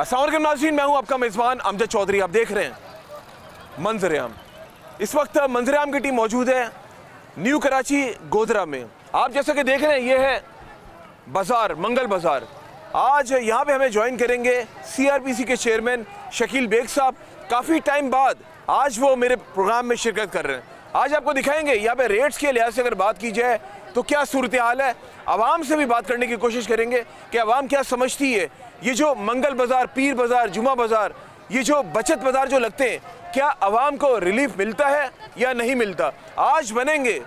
अस्सलाम वालेकुम नाज़रीन, मैं हूं आपका मेज़बान अमजद चौधरी। आप देख रहे हैं मंजर आम। इस वक्त मंजर आम की टीम मौजूद है न्यू कराची गोधरा में। आप जैसा कि देख रहे हैं ये है बाज़ार, मंगल बाज़ार। आज यहाँ पे हमें ज्वाइन करेंगे CRPC के चेयरमैन शकील बेग साहब। काफ़ी टाइम बाद आज वो मेरे प्रोग्राम में शिरकत कर रहे हैं। आज आपको दिखाएंगे यहाँ पे रेट्स के लिहाज से अगर बात की जाए तो क्या सूरत हाल है। आवाम से भी बात करने की कोशिश करेंगे कि आवाम क्या समझती है। ये जो मंगल बाज़ार, पीर बाज़ार, जुमा बाज़ार, ये जो बचत बाज़ार जो लगते हैं, क्या आवाम को रिलीफ मिलता है या नहीं मिलता। आज बनेंगे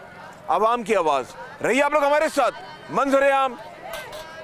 आवाम की आवाज़। रहिए आप लोग हमारे साथ, मंजर आम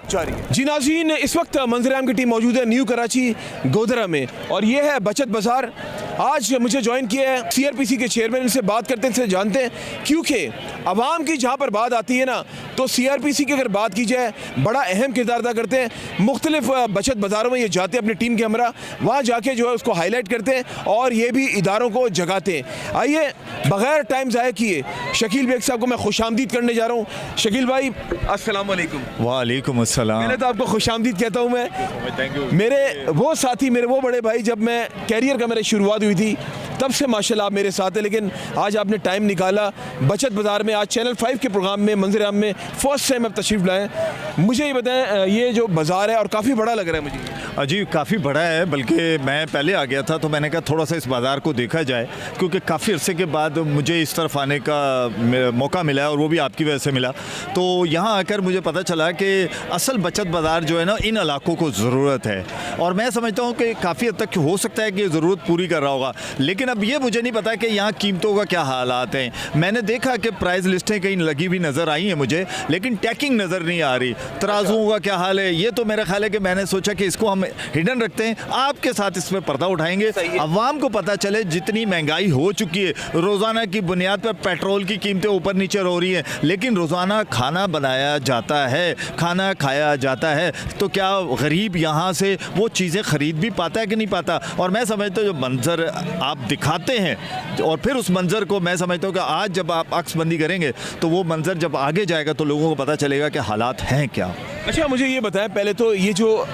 जारी है। जी नाज़रीन, इस वक्त मंजर आम की टीम मौजूद है न्यू कराची गोधरा में और ये है बचत बाज़ार। आज मुझे ज्वाइन किया है CRPC के चेयरमैन। इनसे बात करते हैं, इनसे जानते हैं, क्योंकि आवाम की जहाँ पर बात आती है ना तो CRPC की अगर बात की जाए बड़ा अहम किरदार अदा करते हैं। मुख्तलिफ बचत बाज़ारों में ये जाते हैं अपनी टीम के हमरा, वहाँ जाके जो है उसको हाईलाइट करते हैं और ये भी इदारों को जगाते हैं। आइए बग़ैर टाइम ज़ाया किए शकील बेग साहब को मैं खुशामदीद करने जा रहा हूँ। शकील भाई अस्सलाम वालेकुम। वालेकुम अस्सलाम। पहले तो आपको खुशामदीद कहता हूँ मैं। मेरे वो साथी, मेरे वो बड़े भाई, जब मैं कैरियर का मेरी शुरुआत हुई थी तब से माशाल्लाह आप मेरे साथ हैं, लेकिन आज आपने टाइम निकाला बचत बाज़ार में। आज चैनल 5 के प्रोग्राम में मंजर आम में फर्स्ट टाइम आप तशरीफ़ लाएँ। मुझे ये बताएं, ये जो बाज़ार है और काफ़ी बड़ा लग रहा है मुझे। जी काफ़ी बड़ा है, बल्कि मैं पहले आ गया था तो मैंने कहा थोड़ा सा इस बाज़ार को देखा जाए, क्योंकि काफ़ी अरसे के बाद मुझे इस तरफ आने का मौका मिला है और वो भी आपकी वजह से मिला। तो यहाँ आकर मुझे पता चला कि असल बचत बाज़ार जो है ना, इन इलाकों को ज़रूरत है और मैं समझता हूँ कि काफ़ी हद तक हो सकता है कि ज़रूरत पूरी कर रहा होगा। लेकिन अब ये मुझे नहीं पता कि यहाँ कीमतों का क्या हालात हैं। मैंने देखा कि प्राइस लिस्टें कहीं लगी भी नज़र आई हैं मुझे, लेकिन टैकिंग नज़र नहीं आ रही। तराजुओं का क्या हाल है, ये तो मेरा ख्याल है कि मैंने सोचा कि इसको हम हिडन रखते हैं, आपके साथ इसमें पर्दा उठाएंगे, अवाम को पता चले जितनी महंगाई हो चुकी है। रोज़ाना की बुनियाद पर पेट्रोल की कीमतें ऊपर नीचे हो रही हैं, लेकिन रोज़ाना खाना बनाया जाता है, खाना खाया जाता है, तो क्या गरीब यहाँ से वो चीज़ें ख़रीद भी पाता है कि नहीं पाता। और मैं समझता हूँ जो मंजर आप दिखाते हैं और फिर उस मंजर को मैं समझता हूँ कि आज जब आप अक्सबंदी करेंगे तो वो मंजर जब आगे जाएगा तो लोगों को पता चलेगा कि हालात हैं क्या। अच्छा मुझे ये बताएं, पहले तो ये जो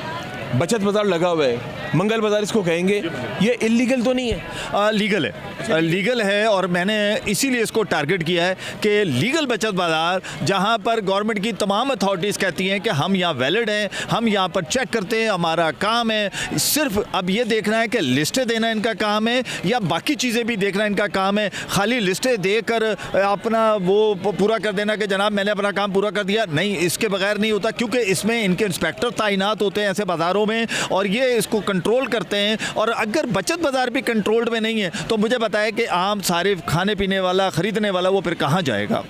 बचत बाज़ार लगा हुआ है, मंगल बाज़ार इसको कहेंगे, ये इलीगल तो नहीं है? लीगल है, लीगल है और मैंने इसीलिए इसको टारगेट किया है कि लीगल बचत बाज़ार जहां पर गवर्नमेंट की तमाम अथॉरिटीज़ कहती हैं कि हम यहाँ वैलिड हैं, हम यहाँ पर चेक करते हैं, हमारा काम है। सिर्फ अब ये देखना है कि लिस्टें देना इनका काम है या बाकी चीज़ें भी देखना इनका काम है। खाली लिस्टें देकर अपना वो पूरा कर देना कि जनाब मैंने अपना काम पूरा कर दिया, नहीं, इसके बगैर नहीं होता, क्योंकि इसमें इनके इंस्पेक्टर तैनात होते हैं ऐसे बाज़ारों में और ये इसको कंट्रोल करते हैं। और अगर बचत बाज़ार भी कंट्रोल्ड में नहीं है तो मुझे बताया कि आम सारे खाने पीने वाला, ख़रीदने वाला वो फिर कहाँ जाएगा।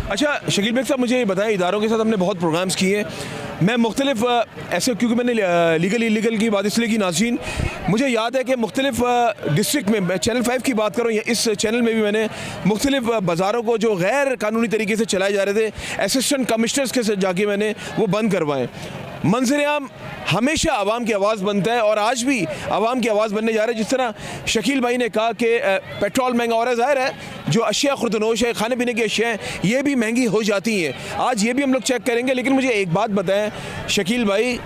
अच्छा शकील बेग साहब, मुझे ये बताएं, इदारों के साथ हमने बहुत प्रोग्राम्स किए, मैं मुख्तलिफ ऐसे, क्योंकि मैंने लीगल इलीगल की बात इसलिए की नाज़रीन, मुझे याद है कि मुख्तलिफ डिस्ट्रिक्ट में, मैं चैनल 5 की बात करूँ, इस चैनल में भी मैंने मुख्तलिफ बाज़ारों को जो गैर कानूनी तरीके से चलाए जा रहे थे, असिस्टेंट कमिश्नर्स के साथ जाके मैंने वो बंद करवाएँ। मंजर आम हमेशा आवाम की आवाज़ बनता है और आज भी आवाम की आवाज़ बनने जा रहा है। जिस तरह शकील भाई ने कहा कि पेट्रोल महंगा हो रहा है, ज़ाहिर है जो अशिया खुर्दनोश है, खाने पीने की अशिया हैं, ये भी महंगी हो जाती हैं। आज ये भी हम लोग चेक करेंगे। लेकिन मुझे एक बात बताएं शकील भाई,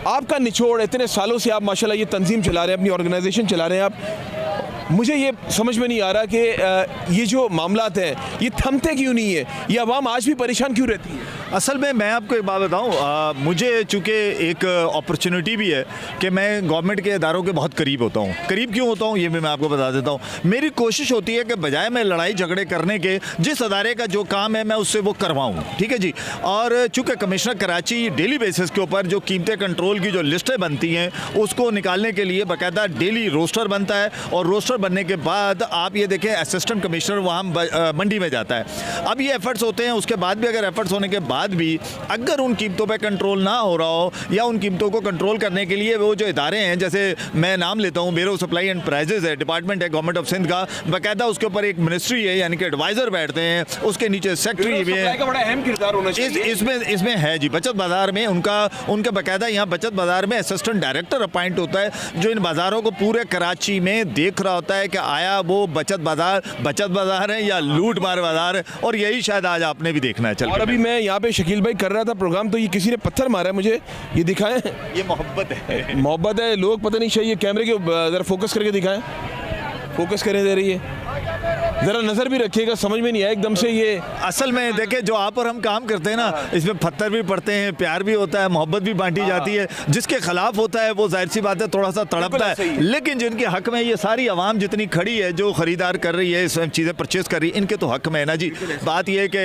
आपका निचोड़, इतने सालों से आप माशाल्लाह ये तंजीम चला रहे हैं, अपनी ऑर्गेनाइजेशन चला रहे हैं आप, मुझे ये समझ में नहीं आ रहा कि ये जो मामलात हैं ये थमते क्यों नहीं है, ये आवाम आज भी परेशान क्यों रहती है। असल में मैं आपको एक बात बताऊं, मुझे चूँकि एक अपॉर्चुनिटी भी है कि मैं गवर्नमेंट के इदारों के बहुत करीब होता हूं। करीब क्यों होता हूं ये भी मैं आपको बता देता हूं। मेरी कोशिश होती है कि बजाय मैं लड़ाई झगड़े करने के, जिस अदारे का जो काम है मैं उससे वो करवाऊँ, ठीक है जी। और चूँकि कमिश्नर कराची डेली बेसिस के ऊपर जो कीमतें कंट्रोल की जो लिस्टें बनती हैं उसको निकालने के लिए बाकायदा डेली रोस्टर बनता है और रोस्टर बनने के बाद आप ये देखें असिस्टेंट कमिश्नर वहाँ मंडी में जाता है। अब ये एफर्ट्स होते हैं, उसके बाद भी अगर एफर्ट्स होने के बाद भी अगर उन कीमतों पे कंट्रोल ना हो रहा हो या उन कीमतों को कंट्रोल करने के लिए वो जो इदारे हैं, जैसे मैं नाम लेता हूँ ब्यूरो सप्लाई एंड प्राइजेस है, डिपार्टमेंट है गवर्नमेंट ऑफ सिंध का, बाकायदा उसके ऊपर एक मिनिस्ट्री है यानी कि एडवाइज़र बैठते हैं, उसके नीचे सेक्रेटरी भी है, बड़ा अहम किरदार होना चाहिए इसमें है जी। बचत बाज़ार में उनका बाकायदा यहाँ बचत बाज़ार में असिस्टेंट डायरेक्टर अपॉइंट होता है जो इन बाज़ारों को पूरे कराची में देख रहा होता है कि आया वो बचत बाज़ार है या लूट मार बाज़ार है। और यही शायद आज आपने भी देखना है। चल, और अभी मैं यहाँ पे शकील भाई कर रहा था प्रोग्राम तो ये किसी ने पत्थर मारा है मुझे, ये दिखाएं। ये मोहब्बत है। मोहब्बत है, लोग पता नहीं चाहिए, ये कैमरे के ज़रा फोकस करके दिखाएं, फोकस करें दे रही है, ज़रा नज़र भी रखिएगा, समझ में नहीं आया एकदम से ये। असल में देखे जो आप और हम काम करते हैं ना, इसमें पत्थर भी पड़ते हैं, प्यार भी होता है, मोहब्बत भी बांटी जाती है। जिसके खिलाफ होता है वो जाहिर सी बात है थोड़ा सा तड़पता है, लेकिन जिनके हक में ये सारी आवाम जितनी खड़ी है, जो खरीदार कर रही है, सब चीज़ें परचेज कर रही है, इनके तो हक में है ना जी। बात ये है कि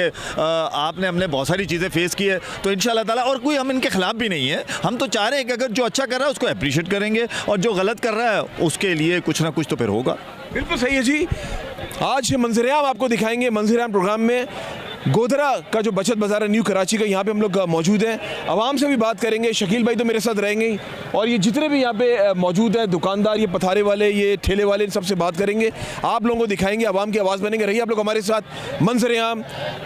आपने हमने बहुत सारी चीज़ें फेस की है, तो इंशाल्लाह ताला, और कोई हम इनके खिलाफ भी नहीं है, हम तो चाह रहे हैं कि अगर जो अच्छा कर रहा है उसको अप्रिशिएट करेंगे, और जो गलत कर रहा है उसके लिए कुछ ना कुछ तो फिर होगा। बिल्कुल सही है जी। आज मंजर-ए-आम आपको दिखाएंगे। मंजर-ए-आम प्रोग्राम में गोधरा का जो बचत बाज़ार है न्यू कराची का, यहाँ पे हम लोग मौजूद हैं, आवाम से भी बात करेंगे। शकील भाई तो मेरे साथ रहेंगे ही, और ये जितने भी यहाँ पे मौजूद हैं दुकानदार, ये पथारे वाले, ये ठेले वाले, इन सबसे बात करेंगे, आप लोगों को दिखाएंगे, आवाम की आवाज़ बनेंगे। रहिए आप लोग हमारे साथ, मंजर-ए-आम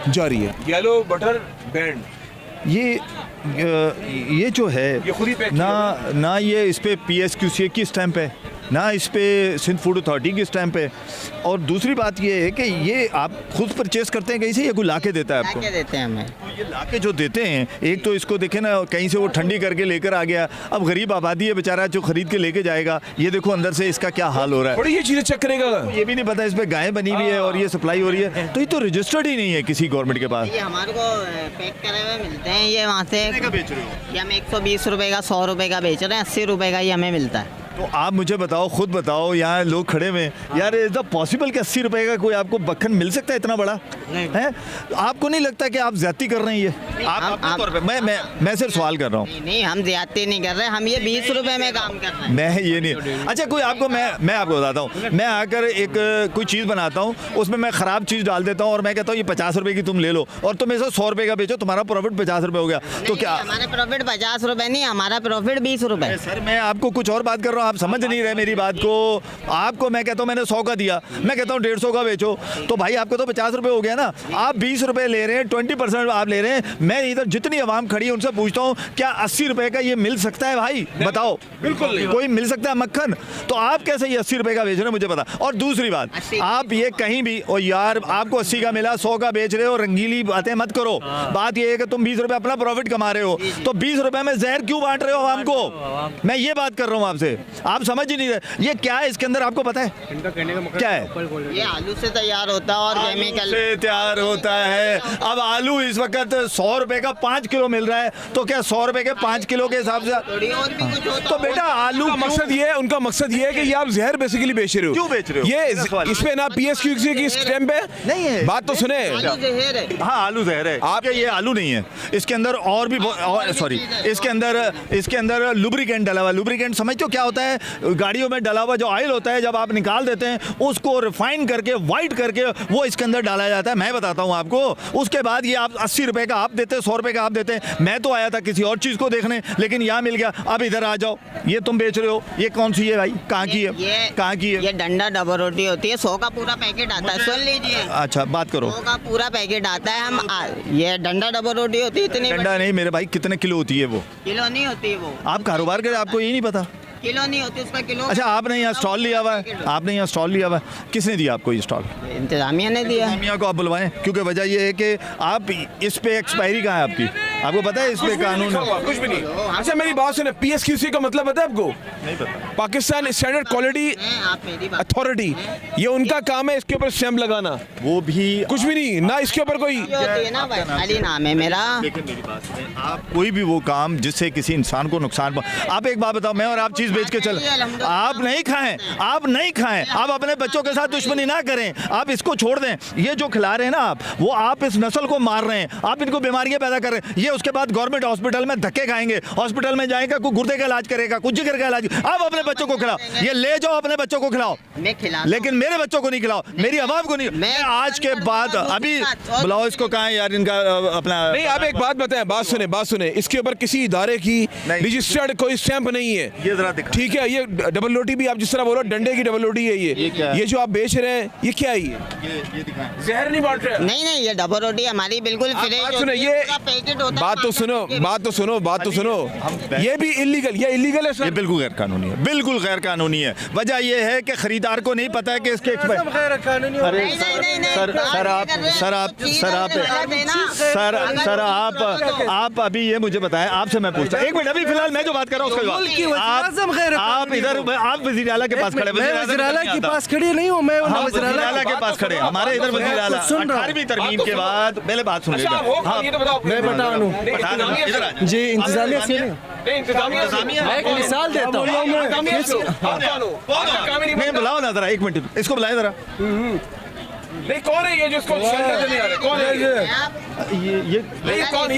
जारी है। येलो बटर बैंड, ये जो है ये खुद ही पैक ना ये इस पे PSQCA की स्टैंप है, ना इस पे सिंध फूड अथॉरिटी की स्टैंप है, और दूसरी बात ये है कि ये आप खुद परचेस करते हैं कहीं से, या कोई ला के देता है आपको? क्या देते हैं हमें? तो ये ला के जो देते हैं, एक तो इसको देखे ना, कहीं से वो ठंडी करके लेकर आ गया, अब गरीब आबादी है बेचारा जो खरीद के लेके जाएगा, ये देखो अंदर से इसका क्या हाल हो रहा है। बड़ी ये चीज़ें चेक करेगा, ये भी नहीं पता इस पे गाय बनी हुई है और ये सप्लाई हो रही है, तो ये तो रजिस्टर्ड ही नहीं है किसी गवर्नमेंट के पास। ये हमारे को पैक करे हुए मिलते हैं, ये वहाँ से बेच रहे हो? ये हम 120 रुपए का, 100 रुपए का बेच रहे हैं, 80 रुपए का ये हमें मिलता है। तो आप मुझे बताओ, खुद बताओ, यहाँ लोग खड़े हुए यार, इज द पॉसिबल कि 80 रुपए का कोई आपको मक्खन मिल सकता है इतना बड़ा? है आपको नहीं लगता कि आप ज्यादती कर रहे हैं? ये आप अपने तौर पे, मैं सिर्फ सवाल कर रहा हूँ। नहीं, हम ज्यादती नहीं कर रहे, हम ये 20 रुपए में काम कर रहे हैं। मैं ये नहीं, अच्छा कोई आपको, मैं आपको बताता हूँ, मैं आकर एक कोई चीज़ बनाता हूँ, उसमें मैं ख़राब चीज़ डाल देता हूँ और मैं कहता हूँ ये 50 रुपए की तुम ले लो, और तुम ऐसा 100 रुपए का बेचो, तुम्हारा प्रॉफिट 50 रुपए हो गया, तो क्या? हमारा प्रॉफिट 50 रुपए नहीं, हमारा प्रॉफिट 20 रुपए। सर मैं आपको कुछ और बात कर रहा हूँ, आप समझ नहीं रहे मेरी बात को। आपको मैं कहता हूँ मैंने 100 का दिया, मैं कहता हूँ 150 का बेचो, तो भाई आपको तो 50 रुपए हो गया ना। आप 20 रुपए ले रहे हैं, 20% आप ले रहे हैं। मैं इधर जितनी आवाम खड़ी है उनसे पूछता हूँ, क्या 80 रुपए का ये मिल सकता है भाई? बताओ, बिल्कुल नहीं। कोई मिल सकता है मक्खन? तो आप कैसे ये 80 रुपए का बेच रहे हैं मुझे बता। और दूसरी बात, आप ये कहीं भी, और यार आपको 80 का मिला, 100 का बेच रहे हो, रंगीली बातें मत करो। बात ये है कि तुम 20 रुपए अपना प्रॉफिट कमा रहे हो, तो 20 रुपए में जहर क्यों बांट रहे हो आवाम को? मैं ये बात कर रहा हूँ आपसे, आप समझ ही नहीं रहे। ये क्या है इसके अंदर, आपको पता है इनका कहने का मतलब क्या है? ये आलू से तैयार होता है और केमिकल से तैयार होता है। अब आलू इस वक्त 100 रुपए का 5 किलो मिल रहा है, तो क्या 100 रुपए के 5 किलो के हिसाब से? थोड़ी और भी कुछ होता तो बेटा आलू उनका मकसद ये है, उनका मकसद ये है कि ये आप जहर बेसिकली बेच रहे हो। क्यों बेच रहे हो? ये मेरा सवाल। इस पे ना PSQCA की स्टैंप है, नहीं है। बात तो सुने। आलू जहर है। हाँ आलू जहर है, आप ये आलू नहीं है, इसके अंदर और भी सॉरी, इसके अंदर लुब्रिकेंट डला हुआ। लुब्रिकेंट समझते हो क्या होता है? गाड़ियों में डला हुआ जो ऑयल होता है, जब आप निकाल देते हैं उसको रिफाइन करके वाइट करके वो इसके अंदर डाला जाता है। मैं बताता हूँ आपको, उसके बाद ये आप 80 रुपए का आप देते हैं, 100 रुपए का आप देते हैं। मैं तो आया था किसी और चीज को देखने, लेकिन यहाँ मिल गया। अब इधर आ जाओ, ये तुम बेच रहे हो, ये कौन सी है भाई? कहाँ की है? कहाँ की है? ये डंडा डबल रोटी होती है, 100 का पूरा पैकेट आता है, सुन लीजिए। अच्छा बात करो। 100 का पूरा पैकेट आता है। ये डंडा डबल रोटी होती है, इतनी डंडा नहीं मेरे भाई, कितने किलो होती है वो? किलो नहीं होती है वो। आप कारोबार करें, आपको ये नहीं पता? किलो नहीं होती, उसका किलो। अच्छा आपने यहाँ स्टॉल लिया हुआ है, आपने यहाँ स्टॉल लिया हुआ है, किसने दिया आपको ये स्टॉल? इंतजामिया ने दिया। इंतजामिया को आप बुलवाएं, क्योंकि वजह ये है कि आप इस पे एक्सपायरी कहाँ है आपकी? आपको पता है इस पे कानून? कुछ भी नहीं। अच्छा मेरी बात सुने, PSQCA का मतलब पता है आपको? नहीं पता। पाकिस्तान स्टैंडर्ड क्वालिटी आप मेरी बात अथॉरिटी, ये उनका काम है इसके ऊपर स्टैंप लगाना, वो भी कुछ भी नहीं ना इसके ऊपर कोई। जो होती है ना भाई, खाली नाम है मेरा। लेकिन मेरी बात सुनें, आप कोई भी वो काम जिससे किसी इंसान को नुकसान आप एक बात बताओ, मैं और आप चीज़ बेच के चल, आप नहीं खाएं, आप नहीं खाएं, आप अपने बच्चों के साथ दुश्मनी ना करें, आप इसको छोड़ दें। ये जो खिला रहे हैं ना आप इस नस्ल को मार रहे हैं, आप इनको बीमारियां पैदा कर रहे हैं। ये उसके बाद गवर्नमेंट हॉस्पिटल में धक्के खाएंगे, हॉस्पिटल में जाएगा, कोई गुर्दे का इलाज करेगा, कुछ जिगर का इलाज। आप अपने बच्चों को खिलाओ, ये ले जाओ अपने बच्चों को खिलाओ, मैं खिला, लेकिन मेरे बच्चों को नहीं खिलाओ, मेरी आवाम को नहीं। मैं आज के बाद अभी बुलाओ इसको, कहाँ है यार इनका अपना? नहीं आप एक बात बताएं, बात सुने, इसके ऊपर किसी इदारे की रजिस्टर्ड कोई स्टैंप नहीं है। ये जरा दिखा। ठीक है, ये डबल रोटी भी आप जिस तरह बोलो, डंडे की डबल रोटी है ये क्या है? ये जो आप बेच रहे हैं ये क्या है? ये दिखाएं। जहर नहीं बांट रहे। नहीं ये डबल रोटी हमारी बिल्कुल फ्रेश सुने, ये पैकेट होता बात तो सुनो। ये भी इलीगल, ये इलीगल है ये सर। बिल्कुल गैर कानूनी है, बिल्कुल गैर कानूनी है। वजह यह है कि खरीदार को नहीं पता है कि इसके अरे सर आप अभी ये मुझे बताएं, आपसे मैं पूछता हूं, एक मिनट, अभी फिलहाल मैं जो बात कर रहा हूँ उसके बाद आप इधर आप वज़ीर आला के पास खड़े, वज़ीर आला के पास खड़े नहीं हूँ मैं, हम वज़ीर आला के पास खड़े, हमारे इधर वज़ीर आला 18वीं तरमीम के बाद पहले बात सुन लीजिए। हाँ, मैं पठान हूँ जी, इंतजामिया से नहीं। मैं एक मिसाल देता हूँ, मैं बुलाओ ना जरा, एक मिनट इसको बुलाए जरा। नहीं, कौन है ये जिसको शेल्टर नहीं आ रहा? कौन है ये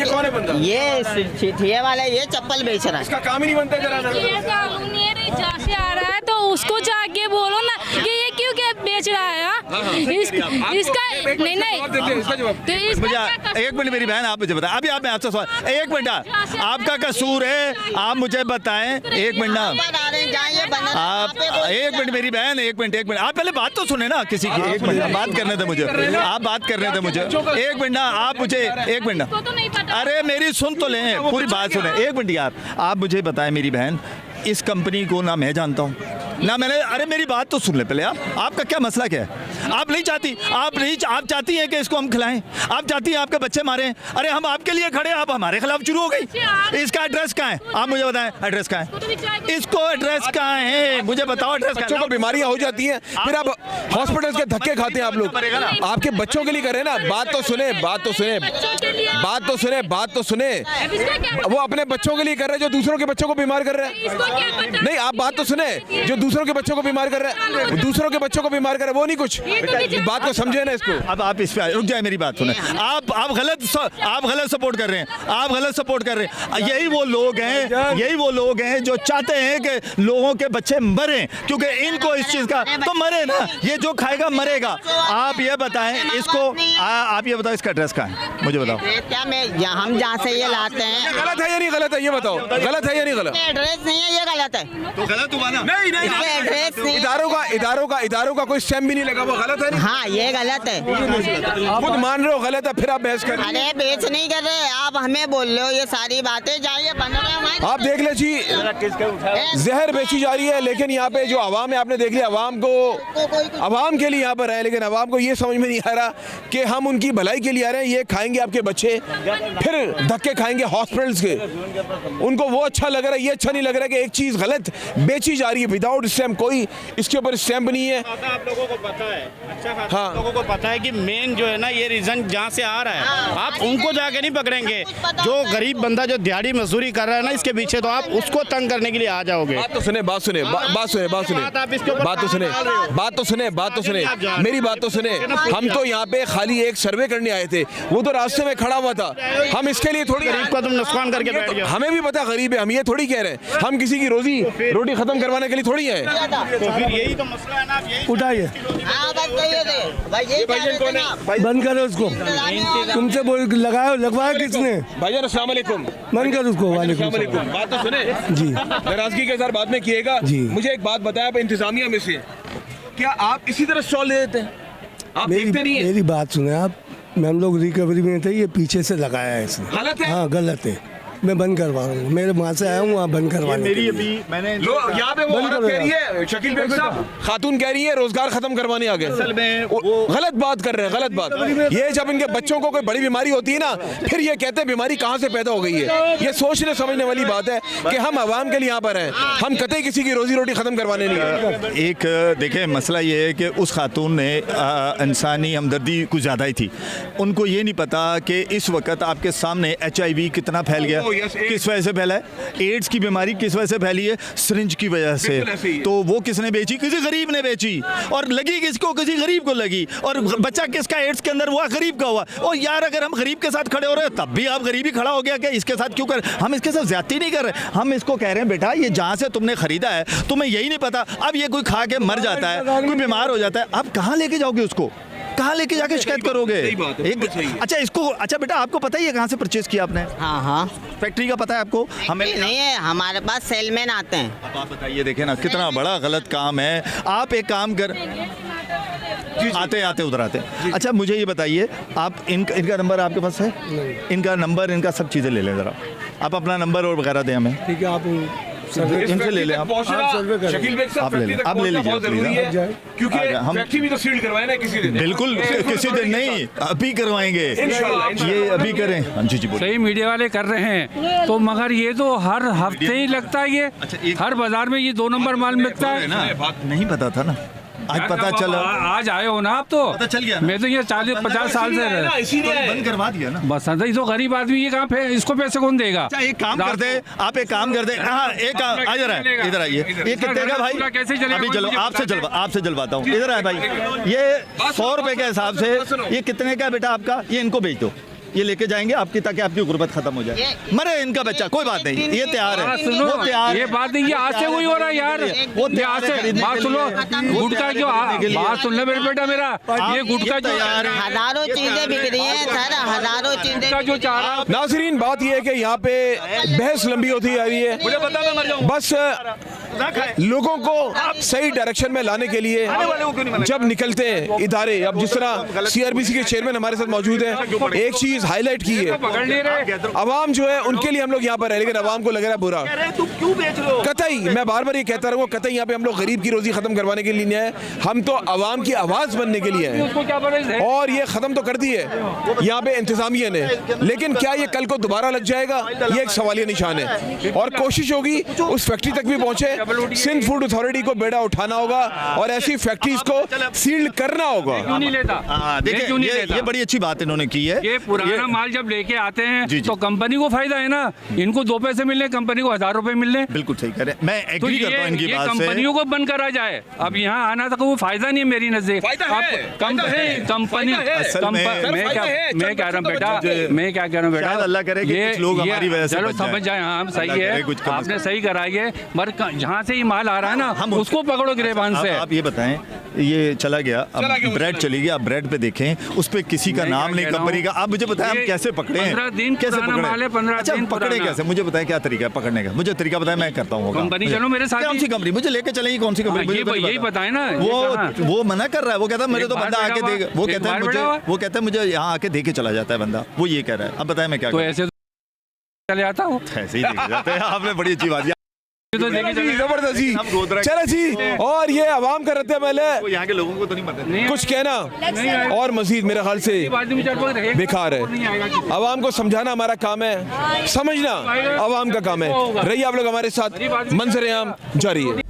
कौन है बंदा? ये वाला ये चप्पल बेच रहा है। इसका काम ही नहीं बनता जरा ना। ये कानून नहीं है, जहाँ से आ रहा है तो उसको जाके बोलो ना कि ये क्यों क्या बेच रहा है। इसका नहीं तो इसका एक मिनट मेरी बहन, आप मुझे बताएं, अभी आप मैं आपसे सवाल, एक मिनट, आपका कसूर है, आप मुझे बताएं, एक मिनट ना, आप एक मिनट मेरी बहन, एक मिनट आप पहले बात तो सुने ना किसी की, एक मिनट बात करने थे मुझे, आप बात करने थे मुझे, एक मिनट ना, आप मुझे एक मिनट ना, अरे मेरी सुन तो लें, पूरी बात सुने, एक मिनट यार, आप मुझे बताएं मेरी बहन, इस कंपनी को ना मैं जानता हूँ ना मैंने, अरे मेरी बात तो सुन ले पहले आप, आपका क्या मसला क्या है? आप नहीं चाहती, आप चाहती हैं कि इसको हम खिलाएं, आप चाहती हैं आपके बच्चे मारें, अरे हम आपके लिए खड़े, आप हमारे खिलाफ शुरू हो गई। इसका एड्रेस कहाँ है, आप मुझे बताएं, एड्रेस कहाँ है, इसको एड्रेस कहाँ है, मुझे बताओ एड्रेस। बच्चों को बीमारियां हो जाती हैं, फिर आप हॉस्पिटल्स के धक्के खाते हैं आप लोग, आपके बच्चों के लिए कर रहे हैं ना। बात तो सुने, वो अपने बच्चों के लिए कर रहे हैं जो दूसरों के बच्चों को बीमार कर रहे हैं। नहीं, आप बात तो सुने, जो दूसरों के बच्चों को बीमार कर रहे हैं, दूसरों के बच्चों को बीमार कर रहे हैं, वो नहीं कुछ, बात को समझे ना इसको। अब आप इस पे रुक जाए, मेरी बात सुने, आप गलत सपोर्ट कर रहे हैं, आप गलत सपोर्ट कर रहे हैं। यही वो लोग हैं जो चाहते हैं कि लोगों के बच्चे मरें, क्योंकि इनको इस चीज का तो मरे ना, ये जो खाएगा मरेगा। आप ये बताएं इसको, आप ये बताओ इसका एड्रेस कहाँ है, मुझे बताओ। क्या मैं हम जहाँ से ये लाते हैं, गलत है या नहीं गलत है, ये बताओ, गलत है या नहीं गलत? एड्रेस नहीं है, ये गलत है, तो गलत हुआ ना? नहीं, एड्रेस नहीं, इदारों का कोई स्टैम्प भी नहीं लगा, वो गलत है नहीं? हाँ ये गलत है, खुद मान रहे हो गलत है, फिर आप बहस कर रहे अरे बेच नहीं कर रहे, आप हमें बोल रहे हो ये सारी बातें, जाइए बन रहे हैं हमारे। आप देख ले जी, जहर बेची जा रही है, लेकिन यहाँ पे जो आवाम है, आपने देख लिया, आवाम के लिए यहाँ पर है, लेकिन आवाम को ये समझ में नहीं आ रहा कि हम उनकी भलाई के लिए आ रहे हैं, ये खाएंगे आपके बच्चे, फिर धक्के खाएंगे हॉस्पिटल्स के, उनको वो अच्छा लग रहा है, ये अच्छा नहीं लग रहा कि एक चीज़ गलत बेची जा रही है विदाउट स्टैम्प, कोई इसके ऊपर स्टैम्प नहीं है। आप लोगों को पता है, अच्छा खासा हाँ। आप लोगों को पता है कि मेन जो है ना ये रीजन जहाँ से आ रहा है, आप उनको जाके नहीं पकड़ेंगे। जो गरीब बंदा जो दिहाड़ी मजदूरी कर रहा है ना, इसके पीछे तो आप उसको तंग करने के लिए आ जाओगे। बात तो सुने, मेरी बात तो सुने। हम तो यहाँ पे खाली एक सर्वे करने आए थे, वो तो रास्ते में खड़ा हुआ था, हम इसके लिए थोड़ी, गरीब का तुम नुकसान करके बैठ गए। हमें भी पता गरीब है, हम ये थोड़ी कह रहे हैं हम किसी की रोटी खत्म करवाने के लिए थोड़ी है। तो फिर यही तो मसला है ना, आप यही उठाइए, हाँ बस भाई बंद करो उसको, तुमसे बोल लगवाया किसने? भाईजान अस्सलाम वालेकुम। बंद कर उसको। वालेकुम अस्सलाम वालेकुम। बात तो सुने जी, नाराजगी के साथ बाद में किएगा जी। मुझे एक बात बताया, आप इंतजामिया में से क्या आप इसी तरह स्टॉल दे देते हैं? आप देखते नहीं है? मेरी बात सुने आप, हम लोग रिकवरी में थे, ये पीछे से लगाया है इसने। गलत है? हाँ गलत है, मैं बंद करवा रहा हूँ, मेरे वहाँ से आया हूँ वहाँ बंद करवाने। मेरी अभी मैंने यहाँ पे वो बंद औरत करो कह रही है, शकील बेग साहब, खातून कह रही है रोजगार खत्म करवाने आ गए। गलत बात कर रहे हैं, गलत बात। ये जब इनके बच्चों को कोई बड़ी बीमारी होती है ना, फिर ये कहते हैं बीमारी कहाँ से पैदा हो गई है। ये सोचने समझने वाली बात है कि हम आवाम के लिए यहाँ पर हैं, हम कतई किसी की रोजी रोटी खत्म करवाने नहीं आए। एक देखें मसला ये है कि उस खातून ने इंसानी हमदर्दी कुछ ज़्यादा ही थी, उनको ये नहीं पता कि इस वक्त आपके सामने HIV कितना फैल गया, किस वजह से फैला है, एड्स की बीमारी किस वजह से फैली है, सिरिंज की वजह से। तो वो किसने बेची? किसी गरीब ने बेची, और लगी किसको? किसी गरीब को लगी, और बच्चा किसका एड्स के अंदर हुआ? गरीब का हुआ। और यार अगर हम गरीब के साथ खड़े हो रहे हैं, तब भी आप गरीबी खड़ा हो गया क्या? इसके साथ क्यों कर, हम इसके साथ ज्यादती नहीं कर रहे, हम इसको कह रहे हैं बेटा ये जहाँ से तुमने खरीदा है तुम्हें यही नहीं पता, अब ये कोई खा के मर जाता है, कोई बीमार हो जाता है, आप कहाँ लेके जाओगे उसको? कहाँ लेके जाके शिकायत करोगे? अच्छा इसको, अच्छा बेटा आपको पता ही है कहाँ से परचेज किया आपने? हाँ हाँ, फैक्ट्री का पता है आपको? हमें नहीं है, हमारे पास सेलमैन आते हैं। अब आप बताइए, देखें ना कितना बड़ा गलत काम है। आप एक काम कर, आते आते उधर आते। अच्छा मुझे ये बताइए, आप इनका नंबर आपके पास है? इनका नंबर, इनका सब चीज़ें ले लें ज़रा, आप अपना नंबर और वगैरह दें हमें। ठीक है, आप इनसे ले लें आप। शकील बेग साहब, आप ले लें, फैक्ट्री तक आप ले पहुंचना लीजिए, बहुत जरूरी है, प्लीज। क्योंकि हम फैक्ट्री भी तो सील करवाए ना किसी दिन। बिल्कुल किसी दिन नहीं, अभी करवाएंगे, इंशाल्लाह। ये अभी करें। हाँ जी बोलिए। सही मीडिया वाले कर रहे हैं, तो मगर ये तो हर हफ्ते ही लगता है, ये हर बाजार में ये 2 नंबर माल मिलता है ना, नहीं पता था ना, आज पता चला। आज आए हो ना आप, तो पता चल गया ना? मैं तो ये 40-50 साल से रहे, इसीलिए बंद करवा दिया ना। बस ये तो गरीब आदमी, ये कहाँ पे इसको पैसे कौन देगा? अच्छा एक काम करते, आप एक काम करते, हाँ एक काम, इधर आए, इधर आइए। ये कितने का भाई? कैसे चलेगा? अभी चलो, आपसे जलवाता हूँ। इधर आए भाई, ये 100 रुपए के हिसाब से ये कितने का बेटा आपका? ये इनको बेच दो, ये लेके जाएंगे आपकी, ताकि आपकी गुर्बत खत्म हो जाए। मरे इनका बच्चा, कोई बात नहीं, ये तैयार है। सुनो, वो तैयार ये है। बात नहीं, ये आज से वही हो रहा है यार। वो ये आज से बात सुनो, गुटखा जो बात सुन ले मेरे बेटा मेरा, ये गुटखा जो हजारों चीजें बिक रही हैं सर, हजारों चीजें गुटखा जो चाह रहा नाज़रीन, बात यह है कि यहाँ पे बहस लंबी होती आ रही है। मुझे पता, मैं मर जाऊं। बस लोगों को सही डायरेक्शन में लाने के लिए जब निकलते हैं इदारे, अब जिस तरह सीआरबीसी के चेयरमैन हमारे साथ मौजूद हैं, एक चीज हाईलाइट की है, पकड़ नहीं रहे। अवाम जो है उनके लिए हम लोग यहाँ पर है, लेकिन अवाम को लग रहा है बुरा। कतई, मैं बार बार ये कहता रहूँगा, कतई यहाँ पे हम लोग गरीब की रोजी खत्म करवाने के लिए नहीं है, हम तो अवाम की आवाज बनने के लिए हैं, और ये खत्म तो कर दी है यहाँ पे इंतजामिया ने, लेकिन क्या ये कल को दोबारा लग जाएगा, ये एक सवालिया निशान है। और कोशिश होगी उस फैक्ट्री तक भी पहुंचे, सिंध फूड अथॉरिटी को बेड़ा उठाना होगा और ऐसी फैक्ट्रीज को सील करना होगा। क्यों नहीं लेता? देखिए ये बड़ी अच्छी बात इन्होंने की है। ये पुराना माल जब लेके आते हैं जी। तो कंपनी को फायदा है ना, इनको 2 पैसे मिलने, कंपनी को 1000 रुपए मिलने। बिल्कुल सही कह रहे हैं, मैं तो एग्री करता हूं इनकी ये बात से। कंपनियों को बंद करा जाए, अब यहाँ आना तो कोई फायदा नहीं है मेरी नजर। कंपनी मैं कह रहा हूँ बेटा, मैं क्या कह रहा हूँ बेटा, शायद अल्लाह करे कि कुछ लोग हमारी वजह से चलो बच जाएं। समझ जाए, हाँ सही अल्लाह करे है, कुछ कम से आपने कम। सही करा है, पर जहाँ से ये माल आ रहा है ना, हम उसको पकड़ो गिरेबान से। आप ये बताएं, ये चला गया, अब ब्रेड चली गई, आप ब्रेड पे देखें, उस पे किसी का नाम नहीं, कंपनी का। आप मुझे बताएं, हम कैसे पकड़े हैं? 15 दिन कैसे पुराना माल है, 15 अच्छा दिन पकड़े पुराना। कैसे? मुझे बताएं क्या तरीका है पकड़ने का, मुझे तरीका बताएं, मैं करता हूँ वो काम। कंपनी चलो मेरे साथ कौन सी कंपनी? मुझे लेके चलेंगी, कौन सी कंपनी? मुझे तो यही बताए ना। वो मना कर रहा है, वो कहता है मुझे तो एक बार बंदा आके बैठा देगा, हुआ, वो कहता है मुझे यहाँ आके दे के चला जाता है बंदा, वो ये कह रहा है। अब बताएं मैं क्या तो करूं? ऐसे चले आता हूँ ऐसे ही देखे जाते हैं। आपने बड़ी अच्छी बात तो देखे चले जबरदस्त जी, हम गोदरा के- चलो जी। और ये अवाम का रहते पहले वो यहाँ के लोगों को तो नहीं पता। कुछ कहना और मजीद मेरे ख्याल से बेकार है। अवाम को समझाना हमारा काम है, समझना अवाम का काम है। रहिए आप लोग हमारे साथ, मंजर-ए-आम जारी है।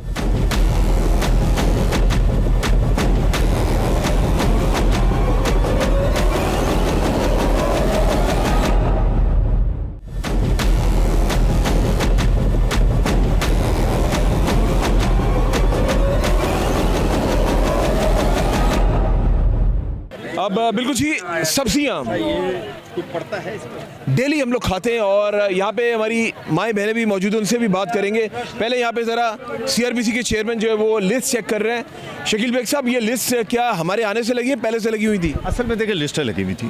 अब बिल्कुल जी, सब्जियाँ डेली हम लोग खाते हैं, और यहाँ पे हमारी माएँ बहनें भी मौजूद हैं, उनसे भी बात करेंगे। पहले यहाँ पे ज़रा सीआरबीसी के चेयरमैन जो है वो लिस्ट चेक कर रहे हैं। शकील बेग साहब, ये लिस्ट क्या हमारे आने से लगी है, पहले से लगी हुई थी? असल में देखिए लिस्टें लगी हुई थी।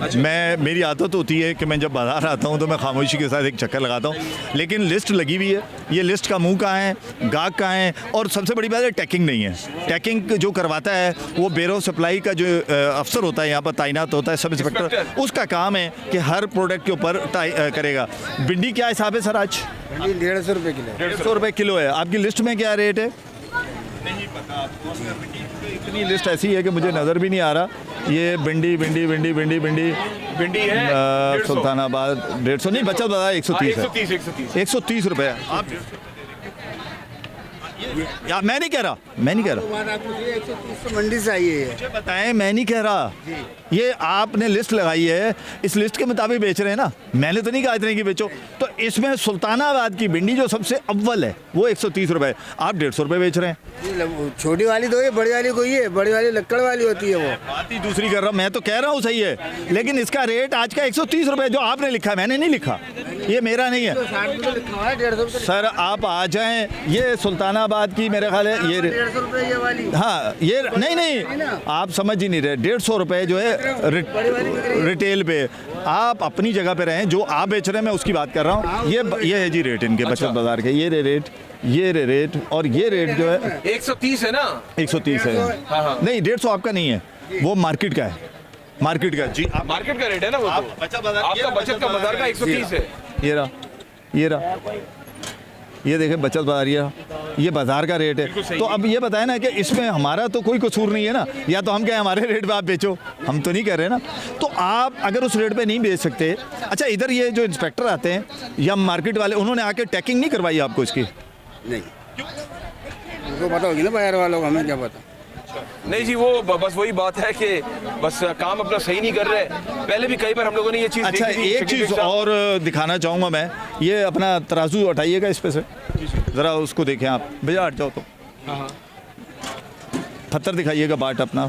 मेरी आदत होती है कि मैं जब बाजार आता हूँ तो मैं खामोशी के साथ एक चक्कर लगाता हूँ, लेकिन लिस्ट लगी हुई है। ये लिस्ट का मुंह कहाँ है, गाहक कहाँ है, और सबसे बड़ी बात है टैकिंग नहीं है। टैकिंग जो करवाता है वो ब्यूरो सप्लाई का जो अफसर होता है, यहाँ पर तैनात होता है सब इंस्पेक्टर, उसका काम है कि हर प्रोडक्ट के ऊपर करेगा। भिंडी क्या हिसाब है सर आज? 150 रुपए किलो। 150 रुपए किलो है। आपकी लिस्ट में क्या रेट है? नहीं पता आपको। इतनी लिस्ट ऐसी है कि मुझे नज़र भी नहीं आ रहा। ये भिंडी भिंडी भिंडी भिंडी भिंडी भिंडी है सुल्तानाबाद 150 नहीं, बचा बताया 130 है। 130 रुपए। आप या मैं नहीं कह रहा मंडी से आई है। मुझे बताएं, मैं नहीं कह रहा, ये आपने लिस्ट लगाई है, इस लिस्ट के मुताबिक बेच रहे हैं ना, मैंने तो नहीं कहा इतने की बेचो। तो इसमें सुल्तानाबाद की भिंडी जो सबसे अव्वल है वो 130 रुपए, आप 150 रुपए बेच रहे हैं। छोटी वाली तो ये, बड़ी वाली कोई है, बड़ी वाली लक्कड़ वाली होती है। वो बात ही दूसरी कर रहा हूँ, मैं तो कह रहा हूँ सही है, लेकिन इसका रेट आज का 130 रुपए जो आपने लिखा है, मैंने नहीं लिखा। ये मेरा नहीं है सर, आप आ जाएं, ये सुल्तानाबाद की मेरे ख्याल है ये 150 रुपए ये वाली। हाँ ये नहीं आप समझ ही नहीं रहे। 150 रुपये जो है रिटेल पे, आप अपनी जगह पे रहें, जो आप बेच रहे हैं मैं उसकी बात कर रहा हूँ। ये है जी रेट इनके बचत बाजार के, ये रेट और ये रेट जो है 130 है ना, 130 है। नहीं 150 आपका नहीं है, वो मार्केट का है, मार्केट का जी। आप मार्केट का रेट है ना वो, आप बचत बाजार, आपका बचत का बाजार का 130 है। ये रहा ये देखें बचत बाजार, ये बाजार का रेट है। तो अब ये बताएं ना कि इसमें हमारा तो कोई कसूर नहीं है ना, या तो हम क्या हमारे रेट पे आप बेचो, हम तो नहीं कर रहे ना। तो आप अगर उस रेट पे नहीं बेच सकते, अच्छा इधर ये जो इंस्पेक्टर आते हैं या मार्केट वाले, उन्होंने आके टैकिंग नहीं करवाई आपको इसकी? नहीं, उनको पता होगी ना बाजार वालों को, हमें क्या पता। नहीं जी, वो बस वही बात है कि बस काम अपना सही नहीं कर रहे। पहले भी कई बार हम लोगों ने ये चीज़ अच्छा देखी थी। एक चीज़ और दिखाना चाहूँगा मैं, ये अपना तराजू हटाइएगा इस पे से, ज़रा उसको देखें आप, भैया हट जाओ तो, पत्थर दिखाइएगा बाट अपना।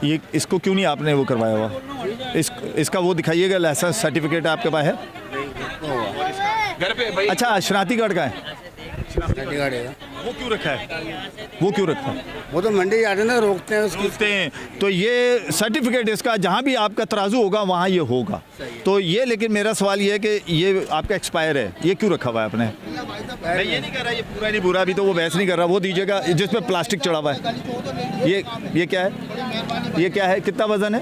ये इसको क्यों नहीं आपने वो करवाया हुआ, इसका वो दिखाइएगा, लाइसेंस सर्टिफिकेट आपके पास है घर पे भाई? अच्छा शनाती कार्ड का है, है वो क्यों रखा है, वो क्यों रखा है? वो तो मंडी जाते हैं ना, रोकते हैं उसको। पूछते हैं तो ये सर्टिफिकेट इसका जहाँ भी आपका तराजू होगा वहाँ ये होगा। तो ये, लेकिन मेरा सवाल ये है कि ये आपका एक्सपायर है, ये क्यों रखा हुआ है आपने? मैं ये नहीं कह रहा ये पूरा नहीं बुरा, भी तो वो बहस नहीं कर रहा, वो दीजिएगा जिसमें प्लास्टिक चढ़ा हुआ है। ये क्या है, ये क्या है, कितना वजन है?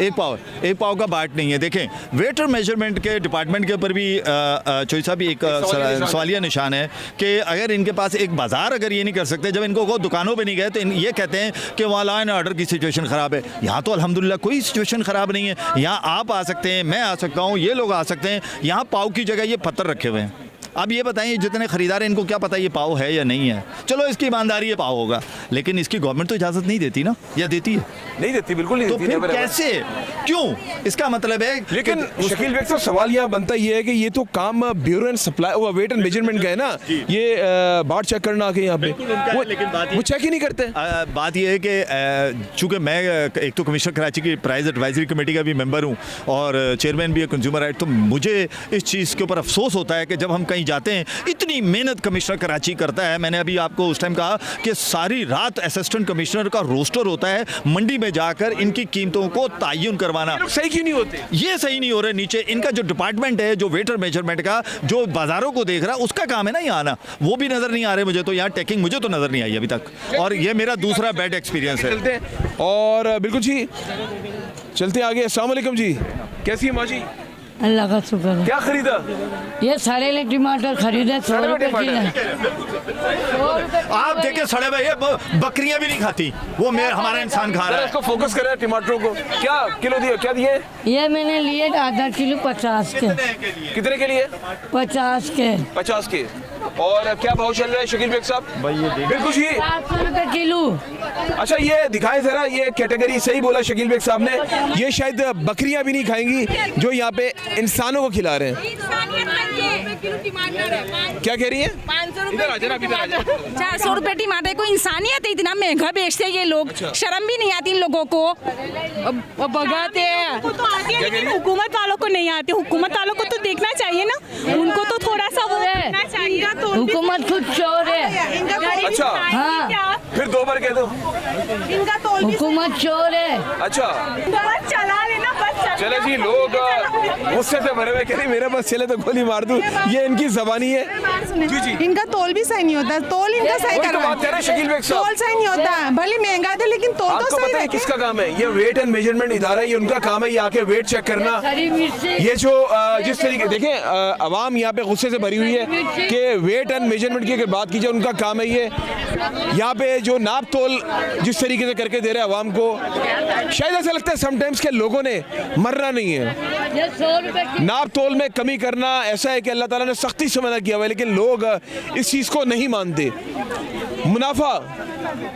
1 पाव का बाट नहीं है। देखें वेट और मेजरमेंट के डिपार्टमेंट के ऊपर भी चोई साहब एक सवालिया निशान है कि अगर इनके पास एक बाजार अगर ये नहीं कर सकते, जब इनको वो दुकानों पे नहीं गए तो ये कहते हैं कि वहाँ लॉ एंड ऑर्डर की सिचुएशन ख़राब है। यहाँ तो अल्हम्दुलिल्लाह कोई सिचुएशन ख़राब नहीं है, यहाँ आप आ सकते हैं, मैं आ सकता हूँ, ये लोग आ सकते हैं। यहाँ पाव की जगह ये पत्थर रखे हुए हैं। अब ये बताइए जितने खरीदार हैं इनको क्या पता ये पाव है या नहीं है? चलो इसकी ईमानदारी है पाव होगा, लेकिन इसकी गवर्नमेंट तो इजाज़त नहीं देती ना, या देती है? नहीं देती, बिल्कुल नहीं तो देती। फिर कैसे, क्यों? इसका मतलब है। लेकिन शकील बेग साहब सवाल यहाँ बनता ये है कि ये तो काम ब्यूरो एंड सप्लाई वो वेट एंड मेजरमेंट का है ना, ये बाट चेक करना आके यहाँ पे वो चेक ही नहीं करते। बात ये है कि चूँकि मैं एक तो कमिश्नर कराची की प्राइस एडवाइजरी कमेटी का भी मेंबर हूँ और चेयरमैन भी है कंज्यूमर राइट, तो मुझे इस चीज़ के ऊपर अफसोस होता है कि जब हम कहीं जाते हैं, इतनी मेहनत कमिश्नर कराची करता है। मैंने अभी आपको उस टाइम कहा कि सारी रात असिस्टेंट कमिश्नर का रोस्टर होता है मंडी में जाकर इनकी कीमतों को तयन करवाना। सही क्यों नहीं होते? ये सही नहीं हो रहा। नीचे इनका जो डिपार्टमेंट है, जो वेट और मेजरमेंट का, जो बाजारों को देख रहा है, उसका काम है ना यहाँ आना, वो भी नज़र नहीं आ रहे मुझे। तो यहाँ टैकिंग मुझे तो नज़र नहीं आई अभी तक, और ये मेरा दूसरा बैड एक्सपीरियंस है। चलते हैं और बिल्कुल जी चलते आगे। अस्सलाम वालेकुम जी, कैसी है माँ जी? अल्लाह का शुक्र है। क्या खरीदा? ये सड़ेले टमाटर खरीदे 100 रुपए आप देखिए सड़े हुए, ये बकरियां भी नहीं खाती, वो मैं हमारा इंसान खा रहा है। इसको फोकस करें टमाटरों को। क्या किलो दिए, क्या दिए? ये मैंने लिए आधा किलो 50 के। कितने के लिए? 50 के। 50 के। और क्या भाव चल रहा है शकील बेग साहब? बिल्कुल जी 700 रुपए किलो। अच्छा ये दिखाए जरा, ये कैटेगरी सही बोला शकील बेग साहब ने, ये शायद बकरियां भी नहीं खाएंगी जो यहाँ पे इंसानों को खिला रहे हैं। क्या कह रही है? 400 रुपए टमाटर को इंसानियत है, इतना महंगा बेचते हैं ये लोग। शर्म भी नहीं आती इन लोगों को, भगाते हैं। हुकूमत वालों को नहीं आती, हुकूमत वालों को तो देखना चाहिए ना, उनको तो थोड़ा सा वो देखना चाहिए। हुकूमत खुद चोर है। अच्छा हाँ, फिर 2 बार कह दो। इनका तोल हुकूमत चोर है। अच्छा चला लेना बस। चले जी, लोग गुस्से से भरे हुए कह रहे मेरे बस चले तो गोली मार दूं, ये इनकी ज़बानी है। जी जी, इनका तोल भी सही नहीं होता, तोल इनका सही वही तो बात कह रहे हैं शकील बेग साहब। तोल सही नहीं होता, भले महंगा दे लेकिन तोल तो आपको सही पता है किसका काम है? ये वेट एंड मेजरमेंट इदारा है, ये उनका काम है, ये आके वेट चेक करना। हरी मिर्ची ये जो जिस तरीके देखें अवाम यहाँ पे गुस्से से भरी हुई है कि वेट एंड मेजरमेंट की अगर बात की जाए, उनका काम है ये यहाँ पे जो नाप तोल जिस तरीके से करके दे रहे हैं अवाम को। शायद ऐसा लगता है समटाइम्स के लोगों ने मरना नहीं है, ये 100 रुपए नाप तोल में कमी करना ऐसा है कि अल्लाह ताला ने सख्ती से मना किया हुआ है, लेकिन लोग इस चीज़ को नहीं मानते। मुनाफा